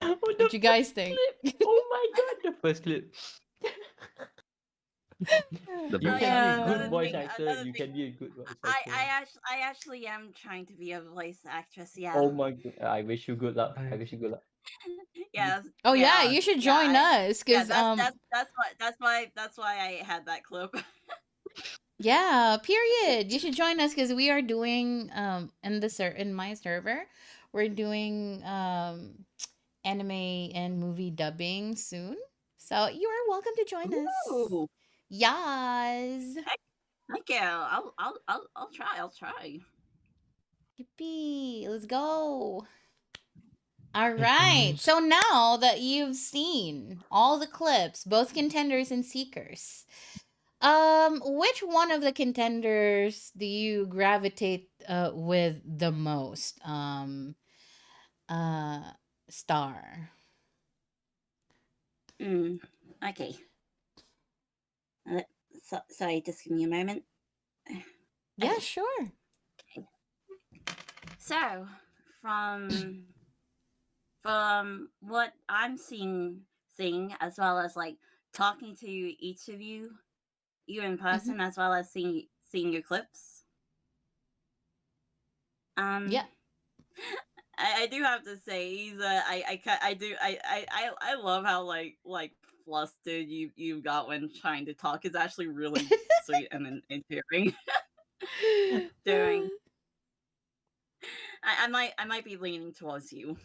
What you guys think? Oh my god, the first clip. The You voice can be a acting. good voice thing- actor. another You thing. can be a good voice actor. I actually am trying to be a voice actress. Yeah. Oh my god, I wish you good luck. I wish you good luck. Yes. Oh yeah, you should join us Yeah, because that's why I had that clip. yeah, period. You should join us because we are doing in my server, we're doing anime and movie dubbing soon. So you are welcome to join us. Ooh. Yes. Heck yeah, I'll try. Yippee. Let's go. All right. So now that you've seen all the clips, both contenders and seekers, which one of the contenders do you gravitate with the most? Star. Okay. Sorry, just give me a moment. Yeah, sure. So, from what I'm seeing, as well as like talking to each of you in person, as well as seeing your clips. Yeah. I do have to say, Isa, I love how like flustered you got when trying to talk. Is actually really sweet and endearing. I might be leaning towards you.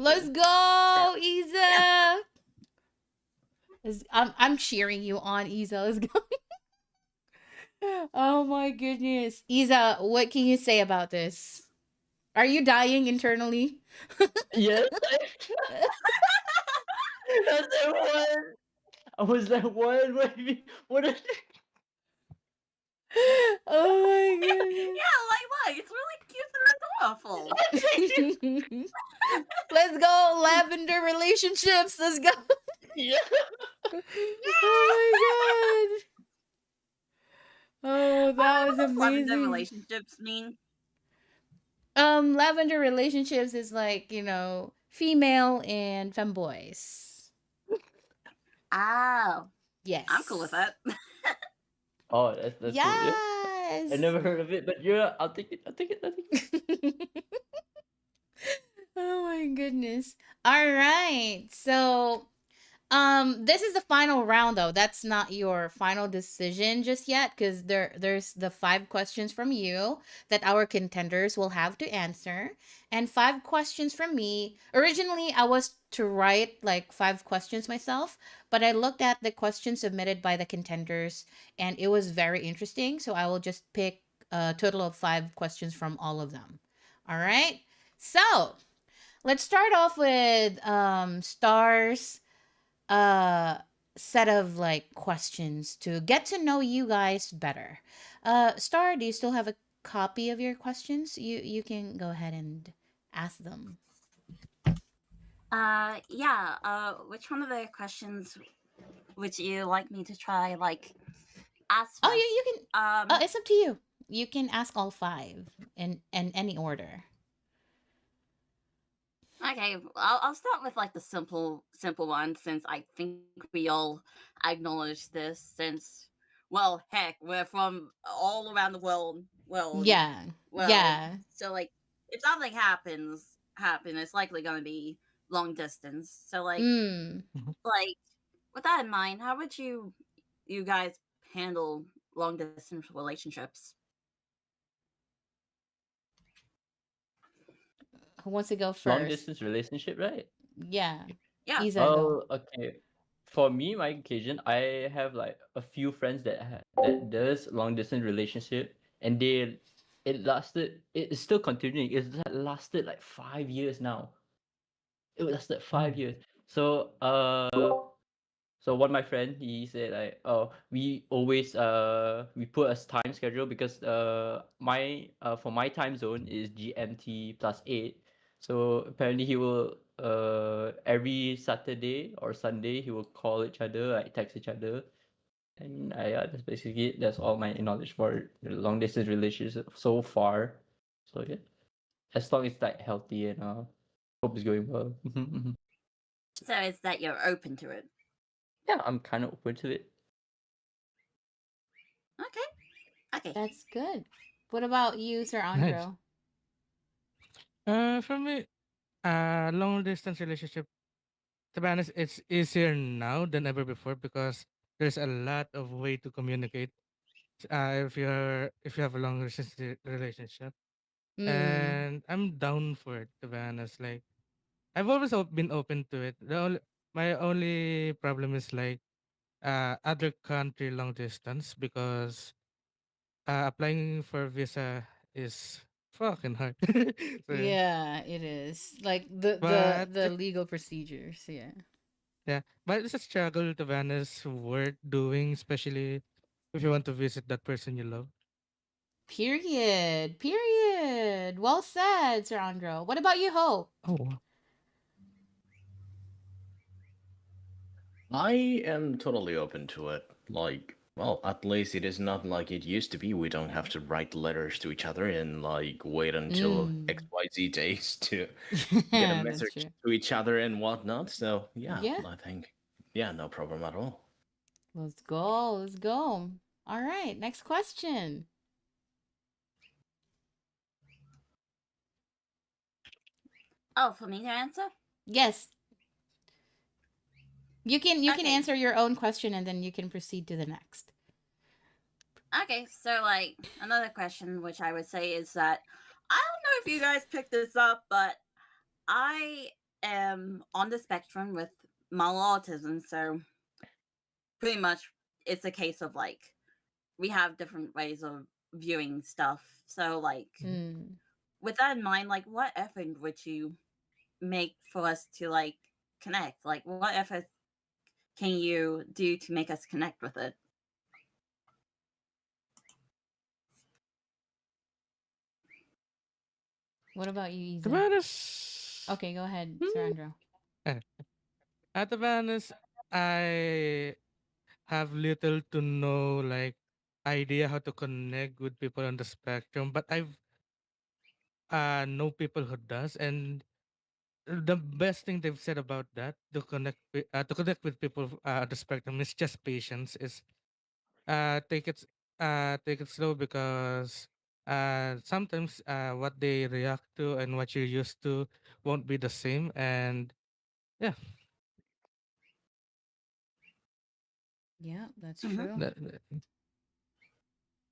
Let's go, Isa. I'm cheering you on, Isa. Let's go. Oh my goodness. Isa, what can you say about this? Are you dying internally? Yes. That's the one. I was like, what? What? Oh my Yeah, like what? It's really cute and adorable. Let's go, lavender relationships. Let's go. Yeah. Oh my god. Oh, that was What does lavender amazing. relationships mean? Lavender relationships is like, female and femboys. Oh. Yes. I'm cool with that. Oh, that's cool. Yeah. I Yes. never heard of it, but yeah, I'll take it. I'll take it. Oh my goodness. All right. So, this is the final round though. That's not your final decision just yet because there's the 5 questions from you that our contenders will have to answer and 5 questions from me. Originally, I was to write like 5 questions myself, but I looked at the questions submitted by the contenders and it was very interesting, so I will just pick a total of 5 questions from all of them. All right? So, let's start off with Stars set of like questions to get to know you guys better. Star, do you still have a copy of your questions? You can go ahead and ask them. Yeah. Which one of the questions would you like me to try? Like, ask Oh, first? you can. It's up to you. You can ask all 5 in any order. Okay, I'll start with like the simple one since I think we all acknowledge this since well heck we're from all around the world Yeah. Yeah. so like if something happens it's likely gonna be long distance so like with that in mind how would you guys handle long distance relationships? Who wants to go Long first? distance relationship, right? Yeah. Yeah. Isa, go. Oh, okay. For me, my occasion, I have like a few friends that does long distance relationship, and it lasted. It's still continuing. It lasted like 5 years now. It lasted 5 years. So so one of my friend he said like, oh, we always we put a time schedule because my for my time zone is GMT +8. So apparently he will every Saturday or Sunday he will call each other, like text each other. And yeah, that's basically it. That's all my knowledge for the long distance relationship so far. So yeah. As long as it's like healthy and hope it's going well. So it's that you're open to it. Yeah, I'm kind of open to it. Okay. That's good. What about you, Sir Nice. Andro? For me, long distance relationship, to be honest, it's easier now than ever before because there's a lot of way to communicate. If you have a long relationship, Mm. and I'm down for it. To be honest, like I've always been open to it. My only problem is like other country long distance because applying for visa is fucking hard. So, yeah. Yeah, it is. Like But the legal procedures, yeah. yeah, but it's a struggle to be honest, worth doing, especially if you want to visit that person you love. Period. Period. Well said, Sir Andro. What about you, Hope? Oh, I am totally open to it. Like, well, at least it is not like it used to be. We don't have to write letters to each other and like wait until XYZ days to get a That's message true. to each other and whatnot. So yeah, Yeah. I think no problem at all. Let's go. Let's go. All right. Next question. Oh, for me to answer? Yes. You can answer your own question and then you can proceed to the next. Okay, so like another question which I would say is that I don't know if you guys picked this up, but I am on the spectrum with mild autism, so pretty much it's a case of like we have different ways of viewing stuff. So like with that in mind, like what effort would you make for us to like connect? Like what effort can you do to make us connect with it? What about you, To Isa? be honest, Okay, go ahead, Sir Andrew. eh, to be honest, I have little to no like idea how to connect with people on the spectrum, but I've know people who does, and the best thing they've said about that to connect with people on the spectrum is just patience. Is take it take it slow because sometimes what they react to and what you're used to won't be the same, and yeah, Yeah, that's Mhm. true.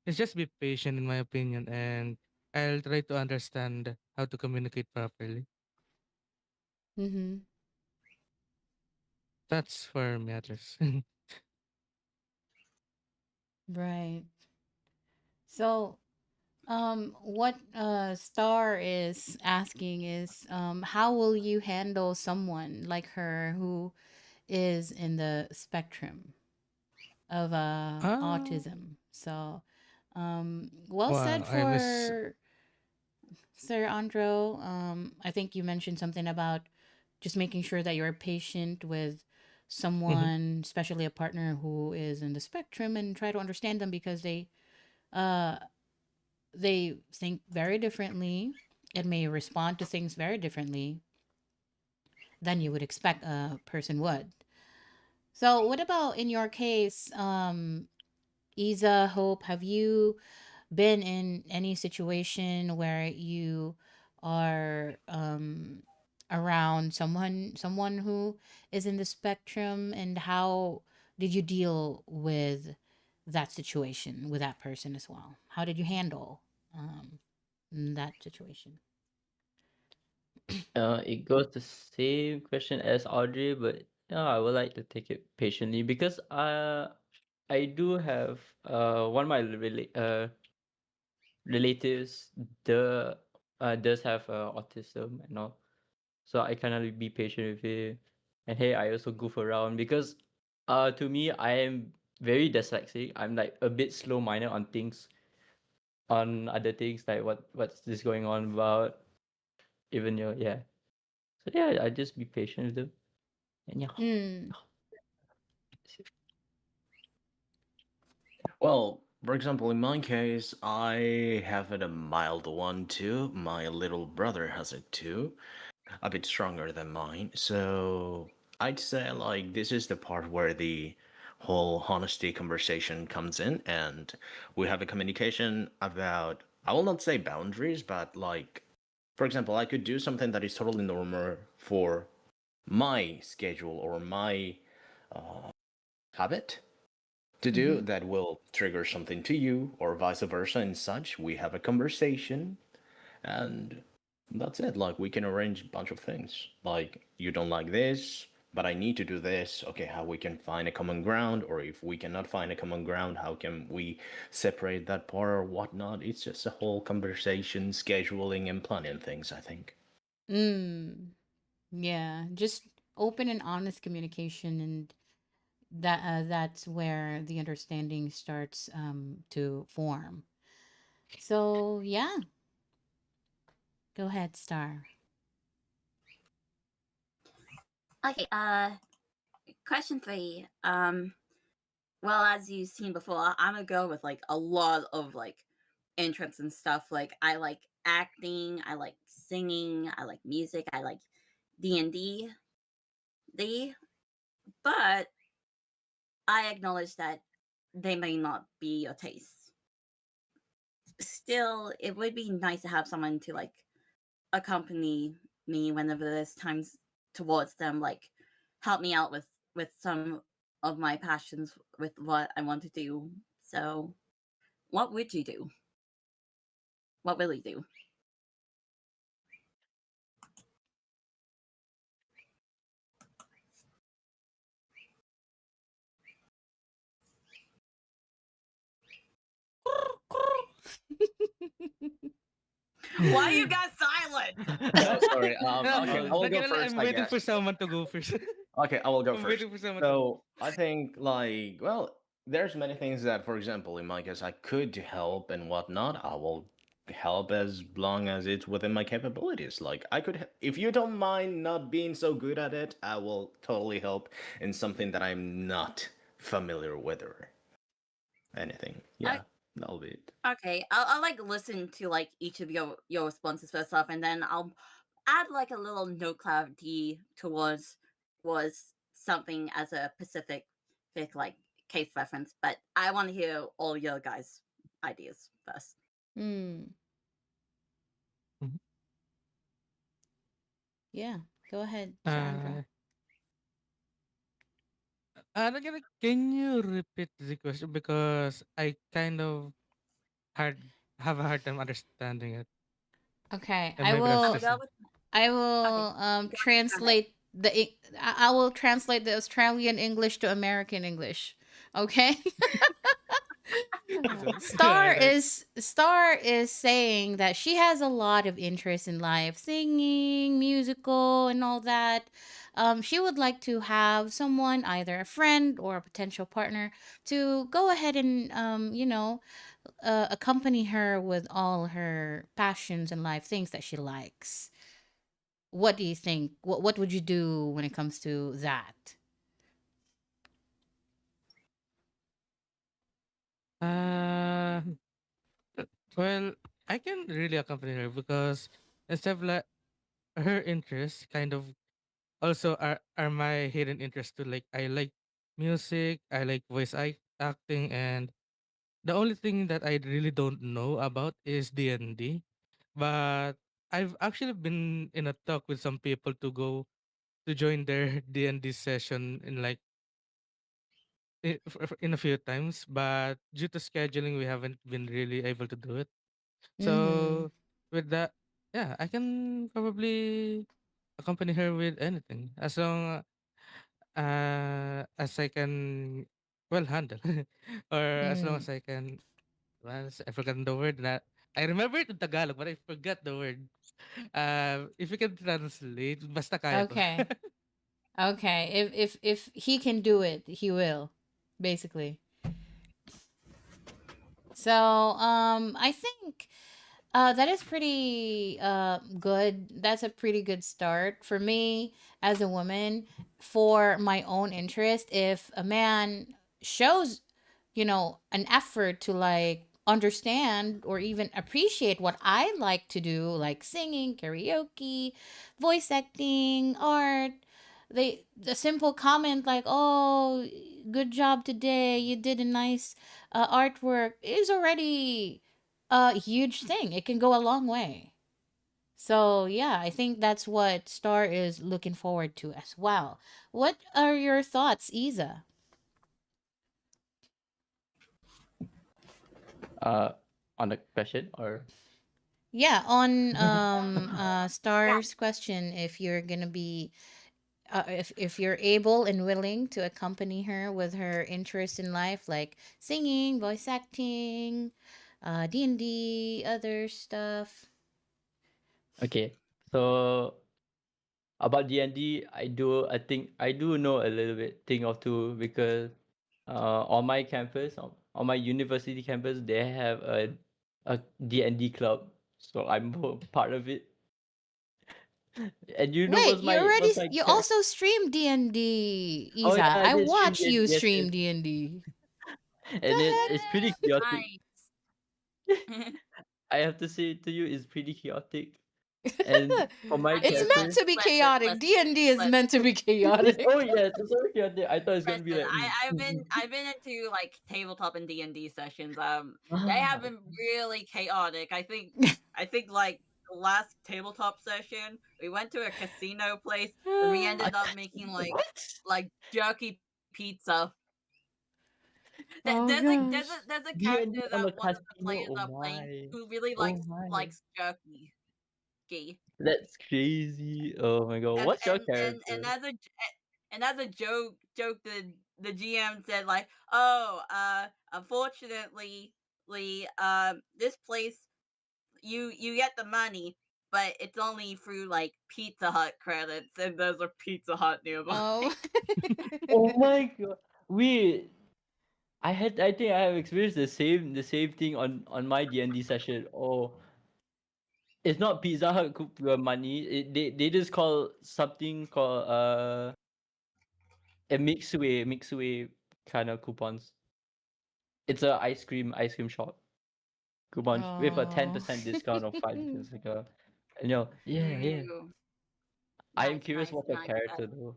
it's just be patient in my opinion, and I'll try to understand how to communicate properly. Mm-hmm. That's for me at least. Right. So, what Star is asking is, how will you handle someone like her who is in the spectrum of Ah, autism? So, well said wow, I was. for Sir Andro. I think you mentioned something about just making sure that you're patient with Mhm. someone, especially a partner who is in the spectrum, and try to understand them because uh they think very differently and may respond to things very differently than you would expect a person would. So, what about in your case, Isa, Hope? Have you been in any situation where you are around someone who is in the spectrum, and how did you deal with that situation with that person as well? How did you handle that situation? It goes the same question as Audrey, but yeah, I would like to take it patiently because I do have one of my relatives the does have autism and all, so I kind of be patient with it, and hey, I also goof around because to me I am very dyslexic. I'm like a bit slow minded on things, on other things like what's this going on about, even your yeah. So yeah, I just be patient with them. And yeah. Mm. Well, for example, in my case, I have it a mild one too. My little brother has it too, a bit stronger than mine. So I'd say like this is the part where the whole honesty conversation comes in, and we have a communication about, I will not say boundaries, but like, for example, I could do something that is totally normal for my schedule or my habit to do Mm-hmm. that will trigger something to you or vice versa and such. We have a conversation, and that's it. Like we can arrange a bunch of things. Like you don't like this, but I need to do this. Okay, how we can find a common ground, or if we cannot find a common ground, how can we separate that part or whatnot? It's just a whole conversation, scheduling and planning things, I think. Mm. Yeah, just open and honest communication, and that's where the understanding starts to form. So, yeah, go ahead, Star. Okay, question 3. Well, as you've seen before, I'm a girl with like a lot of like interests and stuff. Like I like acting, I like singing, I like music, I like D&D. D, but I acknowledge that they may not be your taste. Still, it would be nice to have someone to like accompany me whenever there's times towards them, like help me out with some of my passions with what I want to do. So, what would you do? What will you do? Why are you guys silent? Oh, sorry. Okay, I will go Again, first, I'm I waiting guess. for someone to go first. Okay, I will go I'm first. waiting for someone to. So I think, like, well, there's many things that, for example, in my case, I could help and whatnot. I will help as long as it's within my capabilities. Like, I could, if you don't mind not being so good at it, I will totally help in something that I'm not familiar with or anything. Yeah, that'll be it. Okay, I'll like listen to like each of your responses first off, and then I'll add like a little no clarity towards was something as a Pacific like case reference. But I want to hear all your guys' ideas first. Hmm. Yeah. Go ahead, Sandra. Again, can you repeat the question because I kind of hard have a hard time understanding it. Okay, And maybe that's just me. I will translate I will translate the Australian English to American English. Okay? Star is saying that she has a lot of interest in live singing, musical, and all that. She would like to have someone, either a friend or a potential partner, to go ahead and accompany her with all her passions and life things that she likes. What do you think? What would you do when it comes to that? Uh, well, I can really accompany her because instead of like her interests kind of also are my hidden interests too. Like I like music, I like acting, and the only thing that I really don't know about is D&D. But I've actually been in a talk with some people to go to join their D&D session in like in a few times, but due to scheduling, we haven't been really able to do it. Mm-hmm. So with that, yeah, I can probably accompany her with anything as long as I can well handle, or as long Mm. as I can. Well, I forgot the word that I remember it in Tagalog, but I forgot the word. If you can translate, basta kaya ko. Okay. Okay. If he can do it, he will, basically. So, I think that is pretty good. That's a pretty good start for me as a woman for my own interest. If a man shows, an effort to like understand or even appreciate what I like to do, like singing, karaoke, voice acting, art, the simple comment like, "Oh, good job today. You did a nice artwork," is already a huge thing. It can go a long way. So, yeah, I think that's what Star is looking forward to as well. What are your thoughts, Isa? Uh, on the question or Yeah, on Star's question, if you're gonna be if you're able and willing to accompany her with her interest in life, like singing, voice acting, D&D, other stuff. okay. So about D&D, I think I do know a little bit thing or two because on my campus, on my university campus, they have a D&D club. So I'm part of it. And you know Wait, what's my you character? also stream D&D, Oh Isa. yeah, I I did stream watch D&D. you Yes, yes. stream D&D. And it's pretty chaotic. Nice. I have to say to you, it's pretty chaotic. And for my It's meant character, to be chaotic. D&D is meant to be it's chaotic. oh yeah, it's so chaotic. I thought it's gonna be Listen, like I've been into like tabletop and D&D sessions. They have ah, been really chaotic. I think like the last tabletop session, we went to a casino place and we ended up making what? like jerky pizza. Oh gosh. There's a D&D character on that the one of the casino. players Oh are playing my. who really Oh my. likes jerky. Ski. That's crazy. Oh my god. and What's your and and and character? as a and as a joke, the GM said like, "Oh, unfortunately, this place you get the money, but it's only through like Pizza Hut credits, and there's a Pizza Hut nearby. Oh. Oh my god. Wait. I think I have experienced the same thing on my D&D session. Oh, it's not Pizza Hut money. They just call something called a mixway kind of coupons. It's a ice cream shop coupons with a Oh. 10% discount of 5 cents ago. And yeah. Ooh, I am nice, curious nice, what the nice. character though.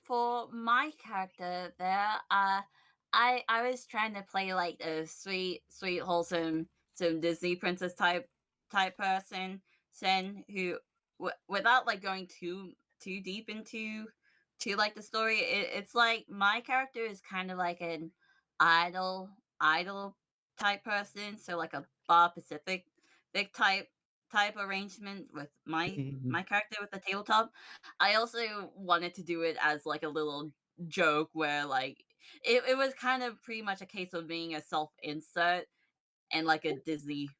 For my character there, I was trying to play like a sweet, wholesome, some Disney princess type person, Sen, who without like going too deep into to like the story, it's like my character is kind of like an idol type person, so like a Bar Pacific big type arrangement with my character with the tabletop. I also wanted to do it as like a little joke where like it was kind of pretty much a case of being a self insert and like a Disney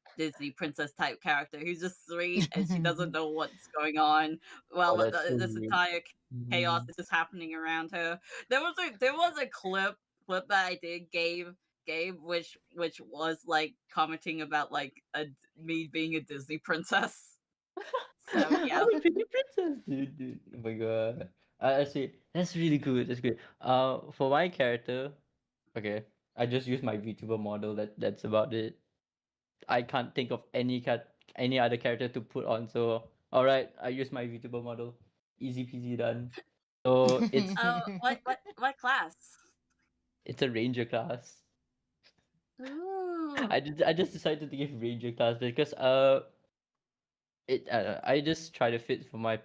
princess type character who's just sweet and she doesn't know what's going on Oh, while that's so this weird. entire chaos is just happening around her. There was a clip that I did gave which was like commenting about like me being a Disney princess. So yeah. I'm a Disney princess, dude. Oh my god. Actually, that's really good. That's good. For my character, okay, I just use my VTuber model. That's about it. I can't think of any other character to put on. So all right, I use my VTuber model. Easy peasy done. So Oh, what class? it's a ranger class. Ooh. I just decided to give ranger class because I just try to fit for my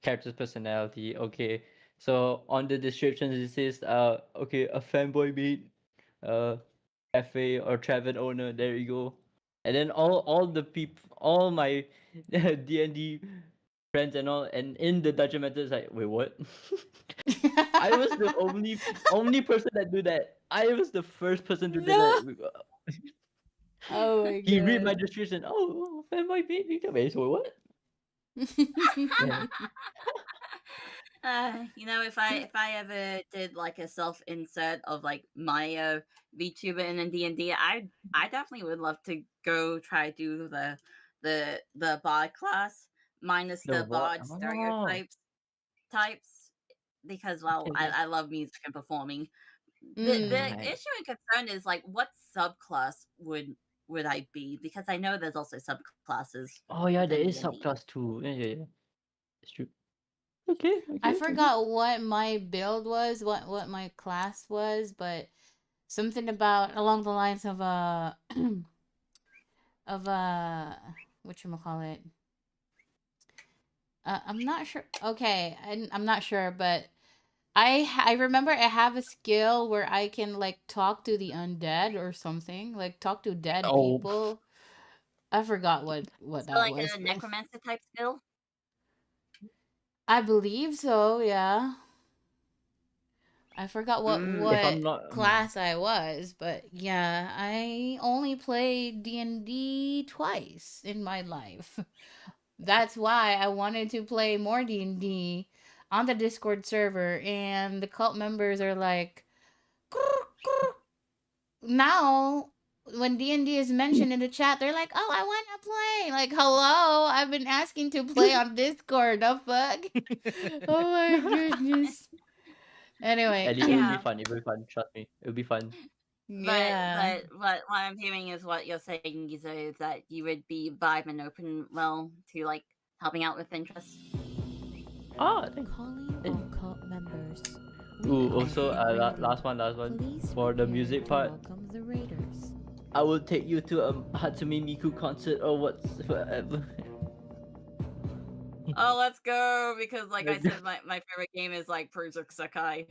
character's personality. Okay, so on the descriptions it says okay, a fanboy mate, uh cafe or tavern owner. There you go. And then all the people, all my D&D friends and all, and in the dungeon master is like, wait, what? I was the only person that do that. I was the first person to do No. that. Oh my He read my god. description. Oh, fanboy mate database. Wait, what? Yeah. If I ever did like a self insert of like my VTuber in a D&D, I definitely would love to go try do the bard class minus The the what? bard Oh, types because well okay. I love music and performing. The Mm. issue and concern is like what subclass would I be because I know there's also subclasses Oh yeah, there within is D&D. subclass too. Yeah. It's true. Okay. I forgot what my build was, what my class was, but something about along the lines of of whatchamacallit. I'm not sure. Okay, I'm not sure, but I remember I have a skill where I can like talk to the undead or something, like talk to dead Oh, people. I forgot what So that like was, a but necromancer type skill. I believe so. Yeah, I forgot if what I'm not, class I was, but yeah, I only played D&D twice in my life. That's why I wanted to play more D&D on the Discord server, and the cult members are like, now when D&D is mentioned in the chat, they're like, "Oh, I want to play." Like, hello, I've been asking to play on Discord. The fuck? Oh my goodness. Anyway, Ellie, it will be Yeah, fun. It will be fun. Trust me, it will be fun. yeah. but what I'm hearing is what you're saying, Gizo, is that you would be vibe and open well to like helping out with interests. Ah, thank. Calling all cult members. Ooh, also, last one. Please For the prepare music to part, welcome the raiders. I will take you to a Hatsune Miku concert or whatsoever. Oh, let's go! Because like I said, my favorite game is like Project Sakai.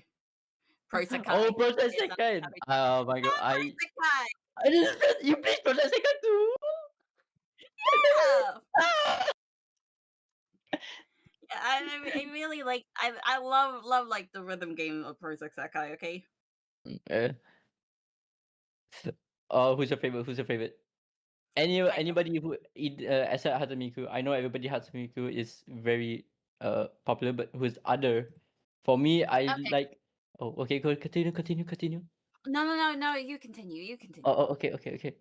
Pro Sakai Oh, Project is Second. everything. Oh my god, Pro Sakai. I didn't. You played Project Second too. Yeah. Ah! Yeah, I really like I love like the rhythm game of Project Sakai. Okay. Eh. Oh, who's your favorite? Who's your favorite? Anybody who except Hatamiku, I know everybody Hatamiku is very popular, but who's other? For me, I Okay. like. Oh, okay. Go continue. No. You continue. You continue. Oh, okay.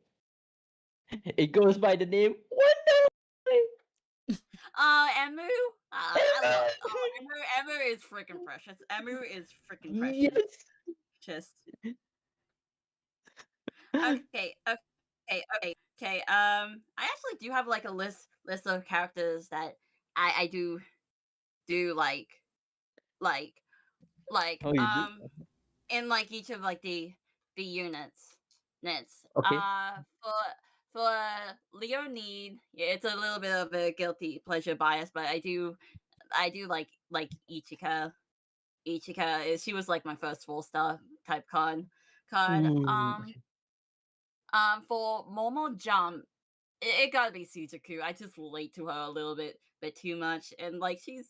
It goes by the name Wonder. Emu. I love. Emu is freaking precious. Emu is freaking precious. Yes. Just. Okay. I actually do have like a list of characters that I do like Oh, you do? in like each of like the units. Okay. For Leonid, yeah, it's a little bit of a guilty pleasure bias, but I do like Ichika. She was like my first 4-star type card. Ooh, okay. For Momo Jump, it gotta be Suzuku. I just relate to her a little bit too much, and like she's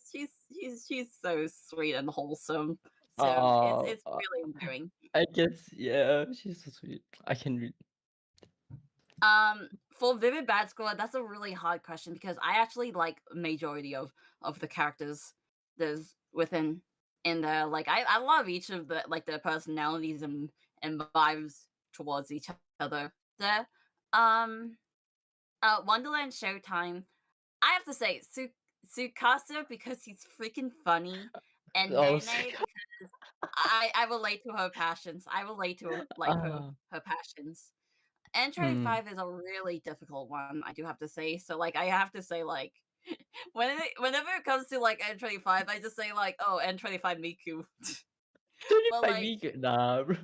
so sweet and wholesome. So it's really endearing. I guess, yeah, she's so sweet. I can read. For Vivid Bad Squad, that's a really hard question because I actually like majority of the characters there's within in there. Like I love each of the like their personalities and vibes towards each other. There, Wonderland Showtime. I have to say Tsukasa because he's freaking funny, and Oh, Nene because I relate to her passions. I relate to like her passions. N25 is a really difficult one, I do have to say. So like I have to say like whenever it comes to like N25, I just say like, oh, N25 Miku. But 25 like week. Nah, bro.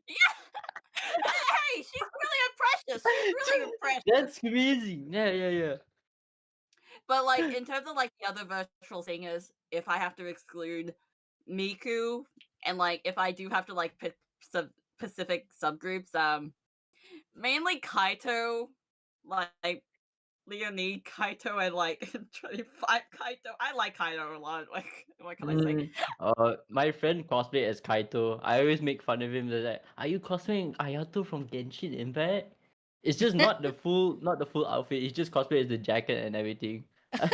yeah. Hey, she's really precious. She's really precious. That's crazy. Yeah. But like in terms of like the other virtual singers, if I have to exclude Miku and like if I do have to like pick specific subgroups, mainly Kaito, like Leonid, Kaito, and like 25 Kaito. I like Kaito a lot. Like, what can I say? My friend cosplay as Kaito. I always make fun of him. They're like, "Are you cosplaying Ayato from Genshin Impact?" It's just not the full outfit. It's just cosplay as the jacket and everything. I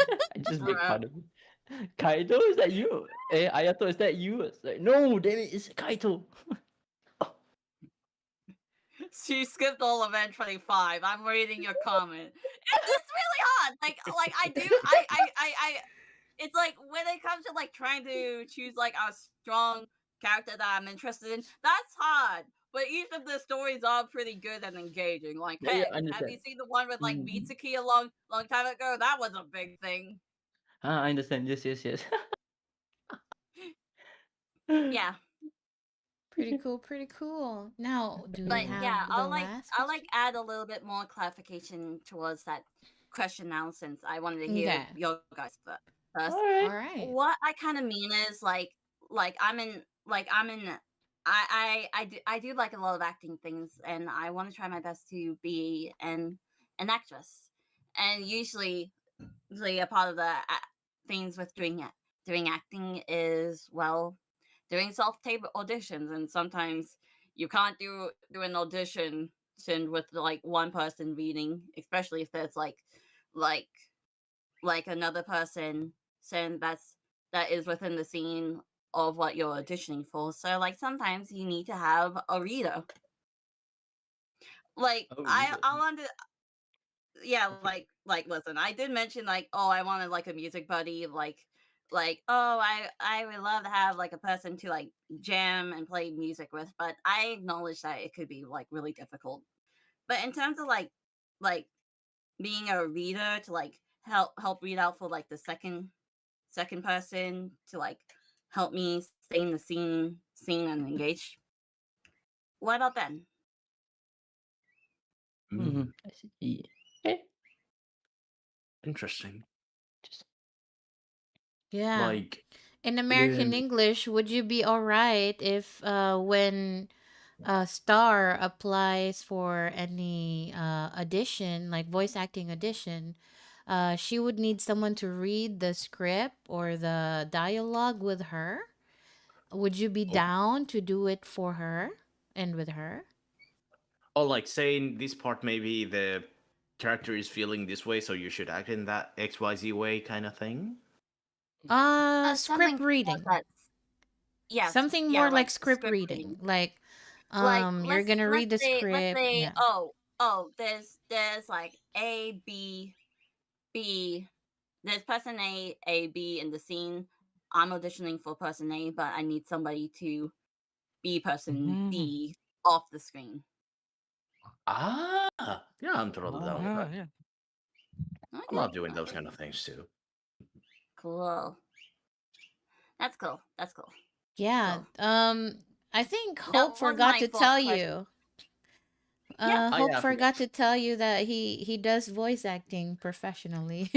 just make fun of him. Kaito, is that you? Hey, Ayato, is that you? It's like, no, damn it, it's Kaito. She skipped all of N25. I'm reading your comment. It's really hard. Like I do. I. It's like when it comes to like trying to choose like a strong character that I'm interested in, that's hard. But each of the stories are pretty good and engaging. Like, Yeah, heck, I understand. have you seen the one with like Mitsuki a long time ago? That was a big thing. I understand. Yes. Yeah. Pretty cool. Now, do we But have yeah, the last I'll like add a little bit more clarification towards that question now since I wanted to hear Okay. your guys first. All right. What I kind of mean is like I'm in I do like a lot of acting things and I want to try my best to be an actress. And usually a part of the things with doing acting is well doing self-tape auditions, and sometimes you can't do an audition with like one person reading, especially if there's like another person saying that is within the scene of what you're auditioning for. So like sometimes you need to have a reader. Like I want to yeah, like listen, I did mention like, oh, I wanted like a music buddy, like oh, I would love to have like a person to like jam and play music with, but I acknowledge that it could be like really difficult. But in terms of like being a reader to like help read out for like the second person to like help me stay in the scene and engage. What about then? I see. Interesting. Yeah. Like In American um, English, would you be all right if when Star applies for any audition, like voice acting audition, she would need someone to read the script or the dialogue with her? Would you be down to do it for her and with her? or like saying this part maybe the character is feeling this way, so you should act in that XYZ way kind of thing? Script reading. Yes, Something yeah, more like like script script reading. reading. Like, Like you're gonna read the let's script. say Yeah. there's like A, B, B. There's person A, B in the scene. I'm auditioning for person A, but I need somebody to be person B off the screen. Ah, yeah, I'm totally down with that. Yeah. I love doing those kind of things too. Cool. That's cool. That's cool. Yeah. I think That Hope was forgot my to fourth tell question. you. Yeah. Oh, Hope yeah, I forgot to tell you that he does voice acting professionally.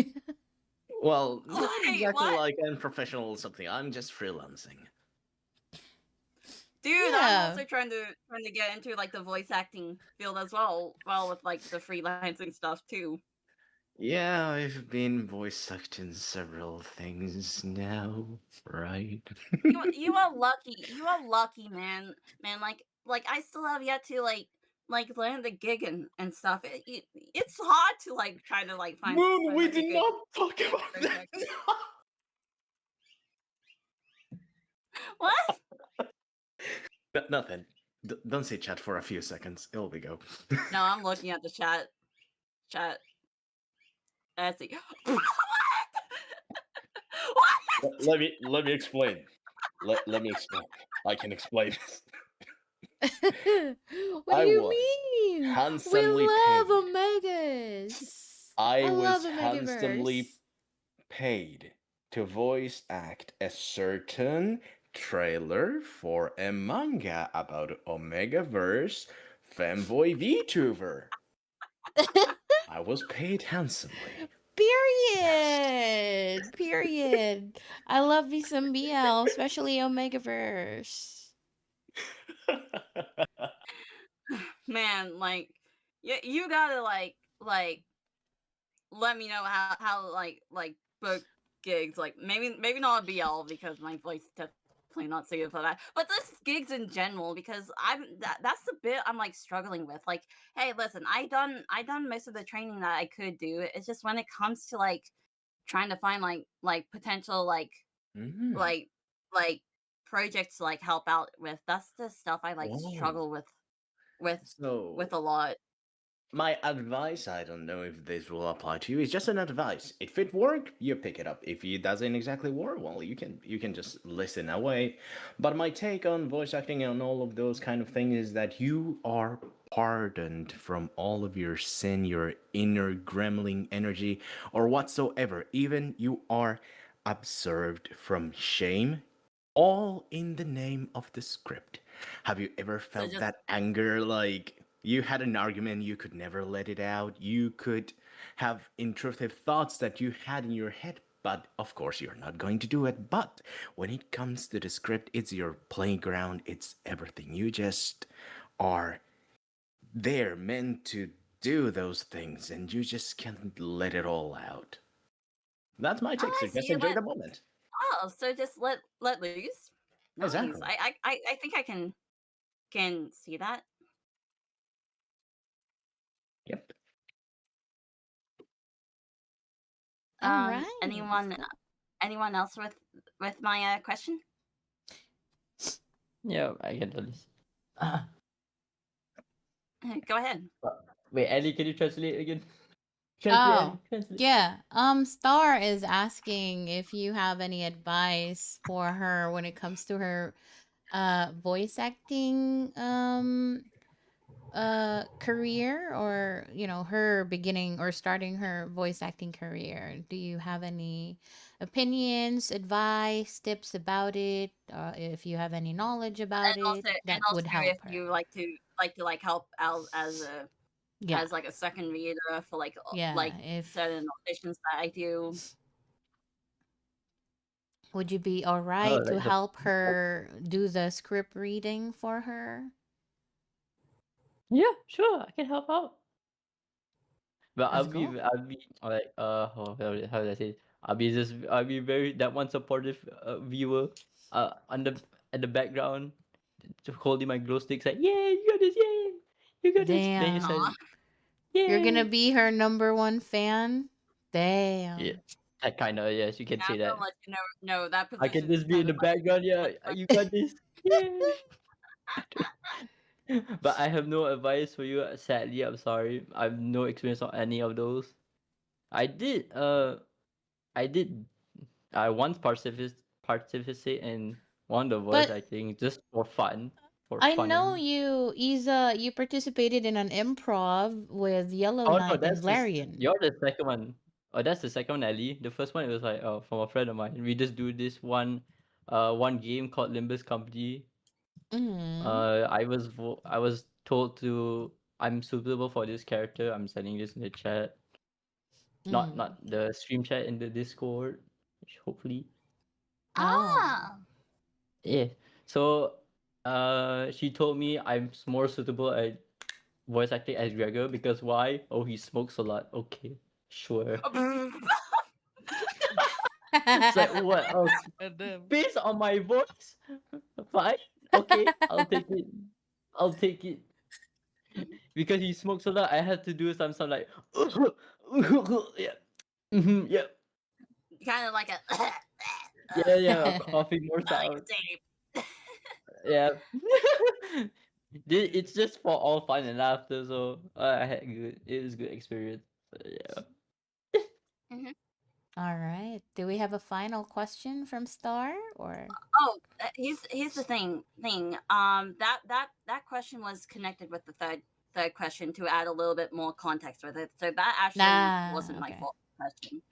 Well, not Wait, exactly what? like I'm professional or something. I'm just freelancing. Dude, I'm Yeah. also trying to get into like the voice acting field as well. Well, with like the freelancing stuff too. Yeah, I've been voice acting several things now, right? You are lucky. You are lucky, man. Man, like I still have yet to like land a gig and stuff. It's hard to like try to like find. Moon, we like, a did good not talk about voice that. actor. What? Nothing. Don't say chat for a few seconds. It'll be go. No, I'm looking at the chat. Chat. Let's see. Let me explain. Let me explain. I can explain this. What do I you was mean? We handsomely love paid. Omegas. I love was handsomely Omegaverse. paid to voice act a certain trailer for a manga about Omegaverse femboy VTuber. I was paid handsomely. Period. Period. I love me some BL, especially Omegaverse. Man, like you gotta like let me know how like book gigs, like maybe not a BL because my voice is definitely not suited for that, but just gigs in general because that's the bit I'm like struggling with. Like, hey, listen, I done most of the training that I could do. It's just when it comes to like trying to find like potential like like projects to like help out with. That's the stuff I like struggle with a lot. My advice, I don't know if this will apply to you, is just an advice. If it worked, you pick it up. If it doesn't exactly work, well, you can just listen away. But my take on voice acting and all of those kind of things is that you are pardoned from all of your sin, your inner gremlin energy, or whatsoever. Even you are absolved from shame, all in the name of the script. Have you ever felt just- that anger, like you had an argument, you could never let it out, you could have intrusive thoughts that you had in your head, but of course you're not going to do it. But when it comes to the script, it's your playground, it's everything. You just are there meant to do those things, and you just can't let it all out. That's my take, Oh, so I just see. enjoy the moment. Oh, so just let loose. Nice. Exactly. I think I can see that. Yep. All right. Anyone else with my question? Yeah, I get this. Go ahead. Wait, Ellie, can you translate again? Translate, Ellie. Translate. Yeah. Star is asking if you have any advice for her when it comes to her voice acting career, or her beginning or starting her voice acting career. Do you have any opinions, advice, tips about it? If you have any knowledge about it that would help if her. you like to help out as a Yeah. as like a second reader for like Yeah, if certain auditions that I do. would you be all right to help her do the script reading for her? Yeah, sure, I can help out. But Let's I'll be go. like how do I say it? I'll be very that one supportive viewer on the at the background, holding my glow sticks like, yeah, you got this, yeah, you got this. Then you said, Damn. You're gonna Yay! be her #1 fan? Damn. Yeah, that kind of, yes, you can Yeah, say I'm that. gonna let you know. No, that I can position is just be in kind the of like background. Yeah, you got this. Yeah. But I have no advice for you. Sadly, I'm sorry. I have no experience on any of those. I did. I did. I once participate in one of the voice. But I think just for fun, for I fun know only. you, Isa, you participated in an improv with Yellow Oh no, Knight and Larian. you're the second one. Oh, that's the second one, Ellie. The first one it was like from a friend of mine. We just do this one game called Limbus Company. Mm. I was told to I'm suitable for this character. I'm sending this in the chat. Not Mm. not the stream chat in the Discord. Hopefully. Oh. Yeah. So she told me I'm more suitable at voice acting as Gregor because why? Oh, he smokes a lot. Okay. Sure. It's like what else? And then Based on my voice? Fine. Okay, I'll take it. I'll take it. Because he smokes a lot, I had to do some like yeah. Yeah. kind of like a Yeah, coughing more sound. Yeah. It's just for all fun and laughter, so I had good. It was good experience. So, yeah. All right. Do we have a final question from Star or? Oh, here's the thing. That question was connected with the third question to add a little bit more context with it. So that actually wasn't my Okay. fourth question.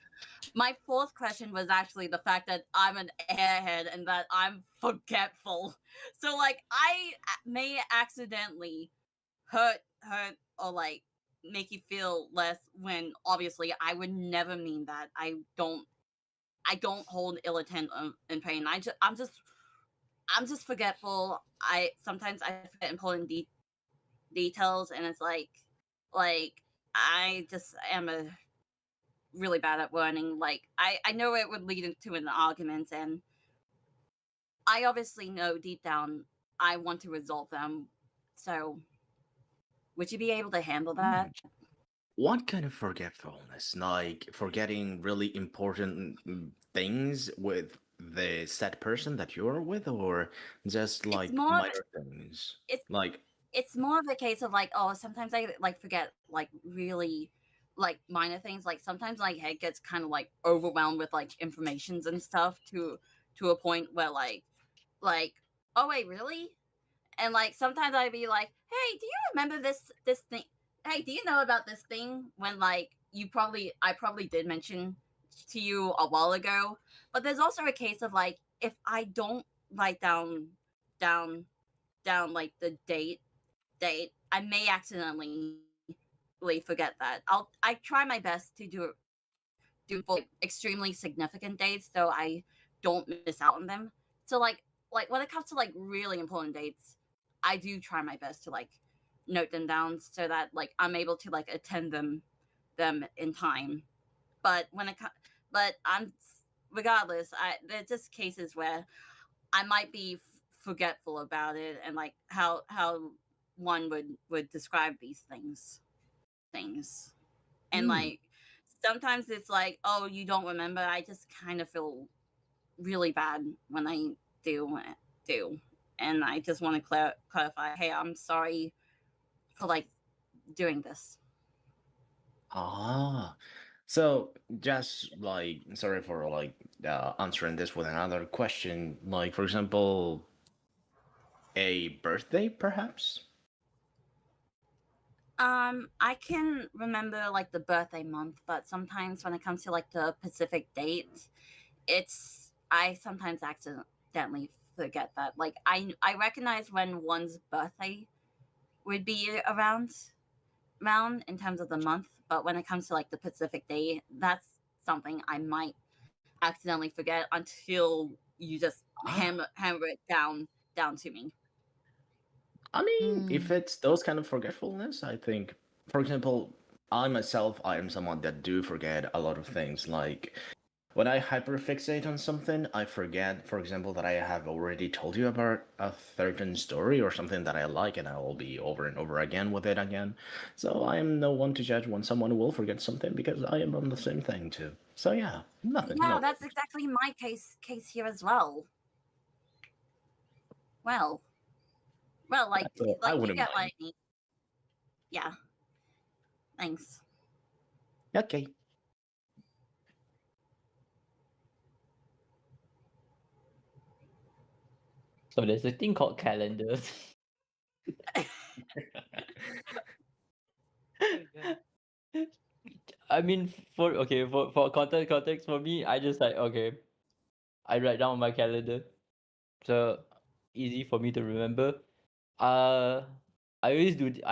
My fourth question was actually the fact that I'm an airhead and that I'm forgetful. So like I may accidentally hurt or like make you feel less when obviously I would never mean that. I don't hold ill intent in pain. I'm just forgetful. I sometimes I forget important details, and it's like I just am a really bad at learning. Like I know it would lead into an argument, and I obviously know deep down I want to resolve them. So, would you be able to handle that? What kind of forgetfulness? Like forgetting really important things with the said person that you're with, or just It's like more of minor things? it's Like, it's more of a case of like, oh, sometimes I like forget like really like minor things. Like sometimes my head gets kind of like overwhelmed with like informations and stuff to a point where like oh wait, really? And like sometimes I'd be like, hey, do you remember this thing? Hey, do you know about this thing? When like I probably did mention to you a while ago. But there's also a case of like if I don't write down like the date, I may accidentally forget that. I try my best to do for like, extremely significant dates so I don't miss out on them. So like when it comes to like really important dates, I do try my best to like note them down so that like I'm able to like attend them in time. But but I'm regardless, there's just cases where I might be forgetful about it and like how one would describe these things and like sometimes it's like oh you don't remember. I just kind of feel really bad when I do and I just want to clarify, hey, I'm sorry for like doing this. ah. So just like sorry for like answering this with another question. Like for example, a birthday perhaps? I can remember like the birthday month, but sometimes when it comes to like the specific date, it's I sometimes accidentally forget that. Like I recognize when one's birthday would be around in terms of the month, but when it comes to like the specific day, that's something I might accidentally forget until you just hammer it down to me. I mean, if it's those kind of forgetfulness, I think, for example, I myself, I am someone that do forget a lot of things. Like, when I hyperfixate on something, I forget, for example, that I have already told you about a certain story or something that I like, and I will be over and over again with it again. So I am no one to judge when someone will forget something because I am on the same thing too. So yeah, nothing. Yeah, No. that's exactly my case here as well. Well, like So I you wouldn't get what I mind. mean. Yeah. Thanks. Okay. So there's a thing called calendars. I mean, for context for me, I just like okay, I write down on my calendar, so easy for me to remember. Uh, I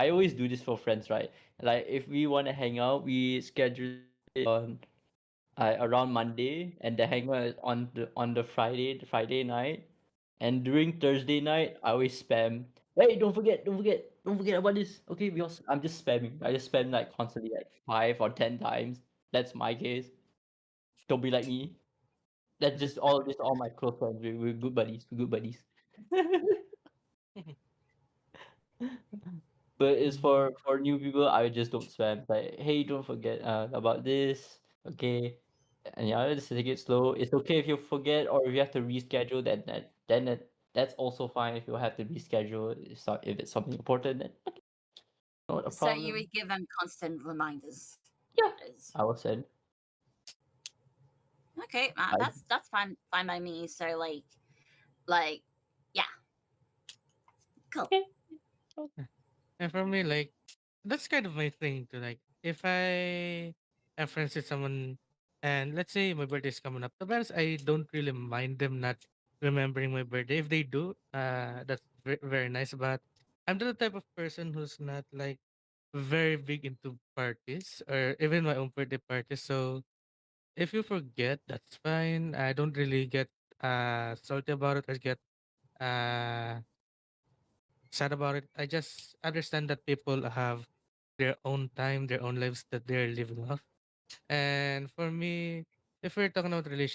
always do this for friends, right? Like if we want to hang out, we schedule it on around Monday, and the hangout is on the Friday night. And during Thursday night, I always spam. Hey, don't forget about this. Okay, I'm just spamming. I just spam like constantly, like 5 or 10 times. That's my case. Don't be like me. That's just all my close friends. We're good buddies. We're good buddies. But it's for new people, I just don't spam. Like, hey, don't forget about this. Okay, and yeah, just take it slow. It's okay if you forget or if you have to reschedule. That's also fine if you have to reschedule. If it's something important, then not a So you problem. would give them constant reminders. Yeah, I will send. Okay, I that's fine by me. So like yeah, cool. Yeah. And for me, like, that's kind of my thing to like, if I am friends with someone and let's say my birthday is coming up, to be honest, I don't really mind them not remembering my birthday. If they do, that's very nice. But I'm the type of person who's not like very big into parties or even my own birthday parties. So if you forget, that's fine. I don't really get salty about it or get uh sad about it. I just understand that people have their own time, their own lives that they're living off. And for me, if we're talking about relationship,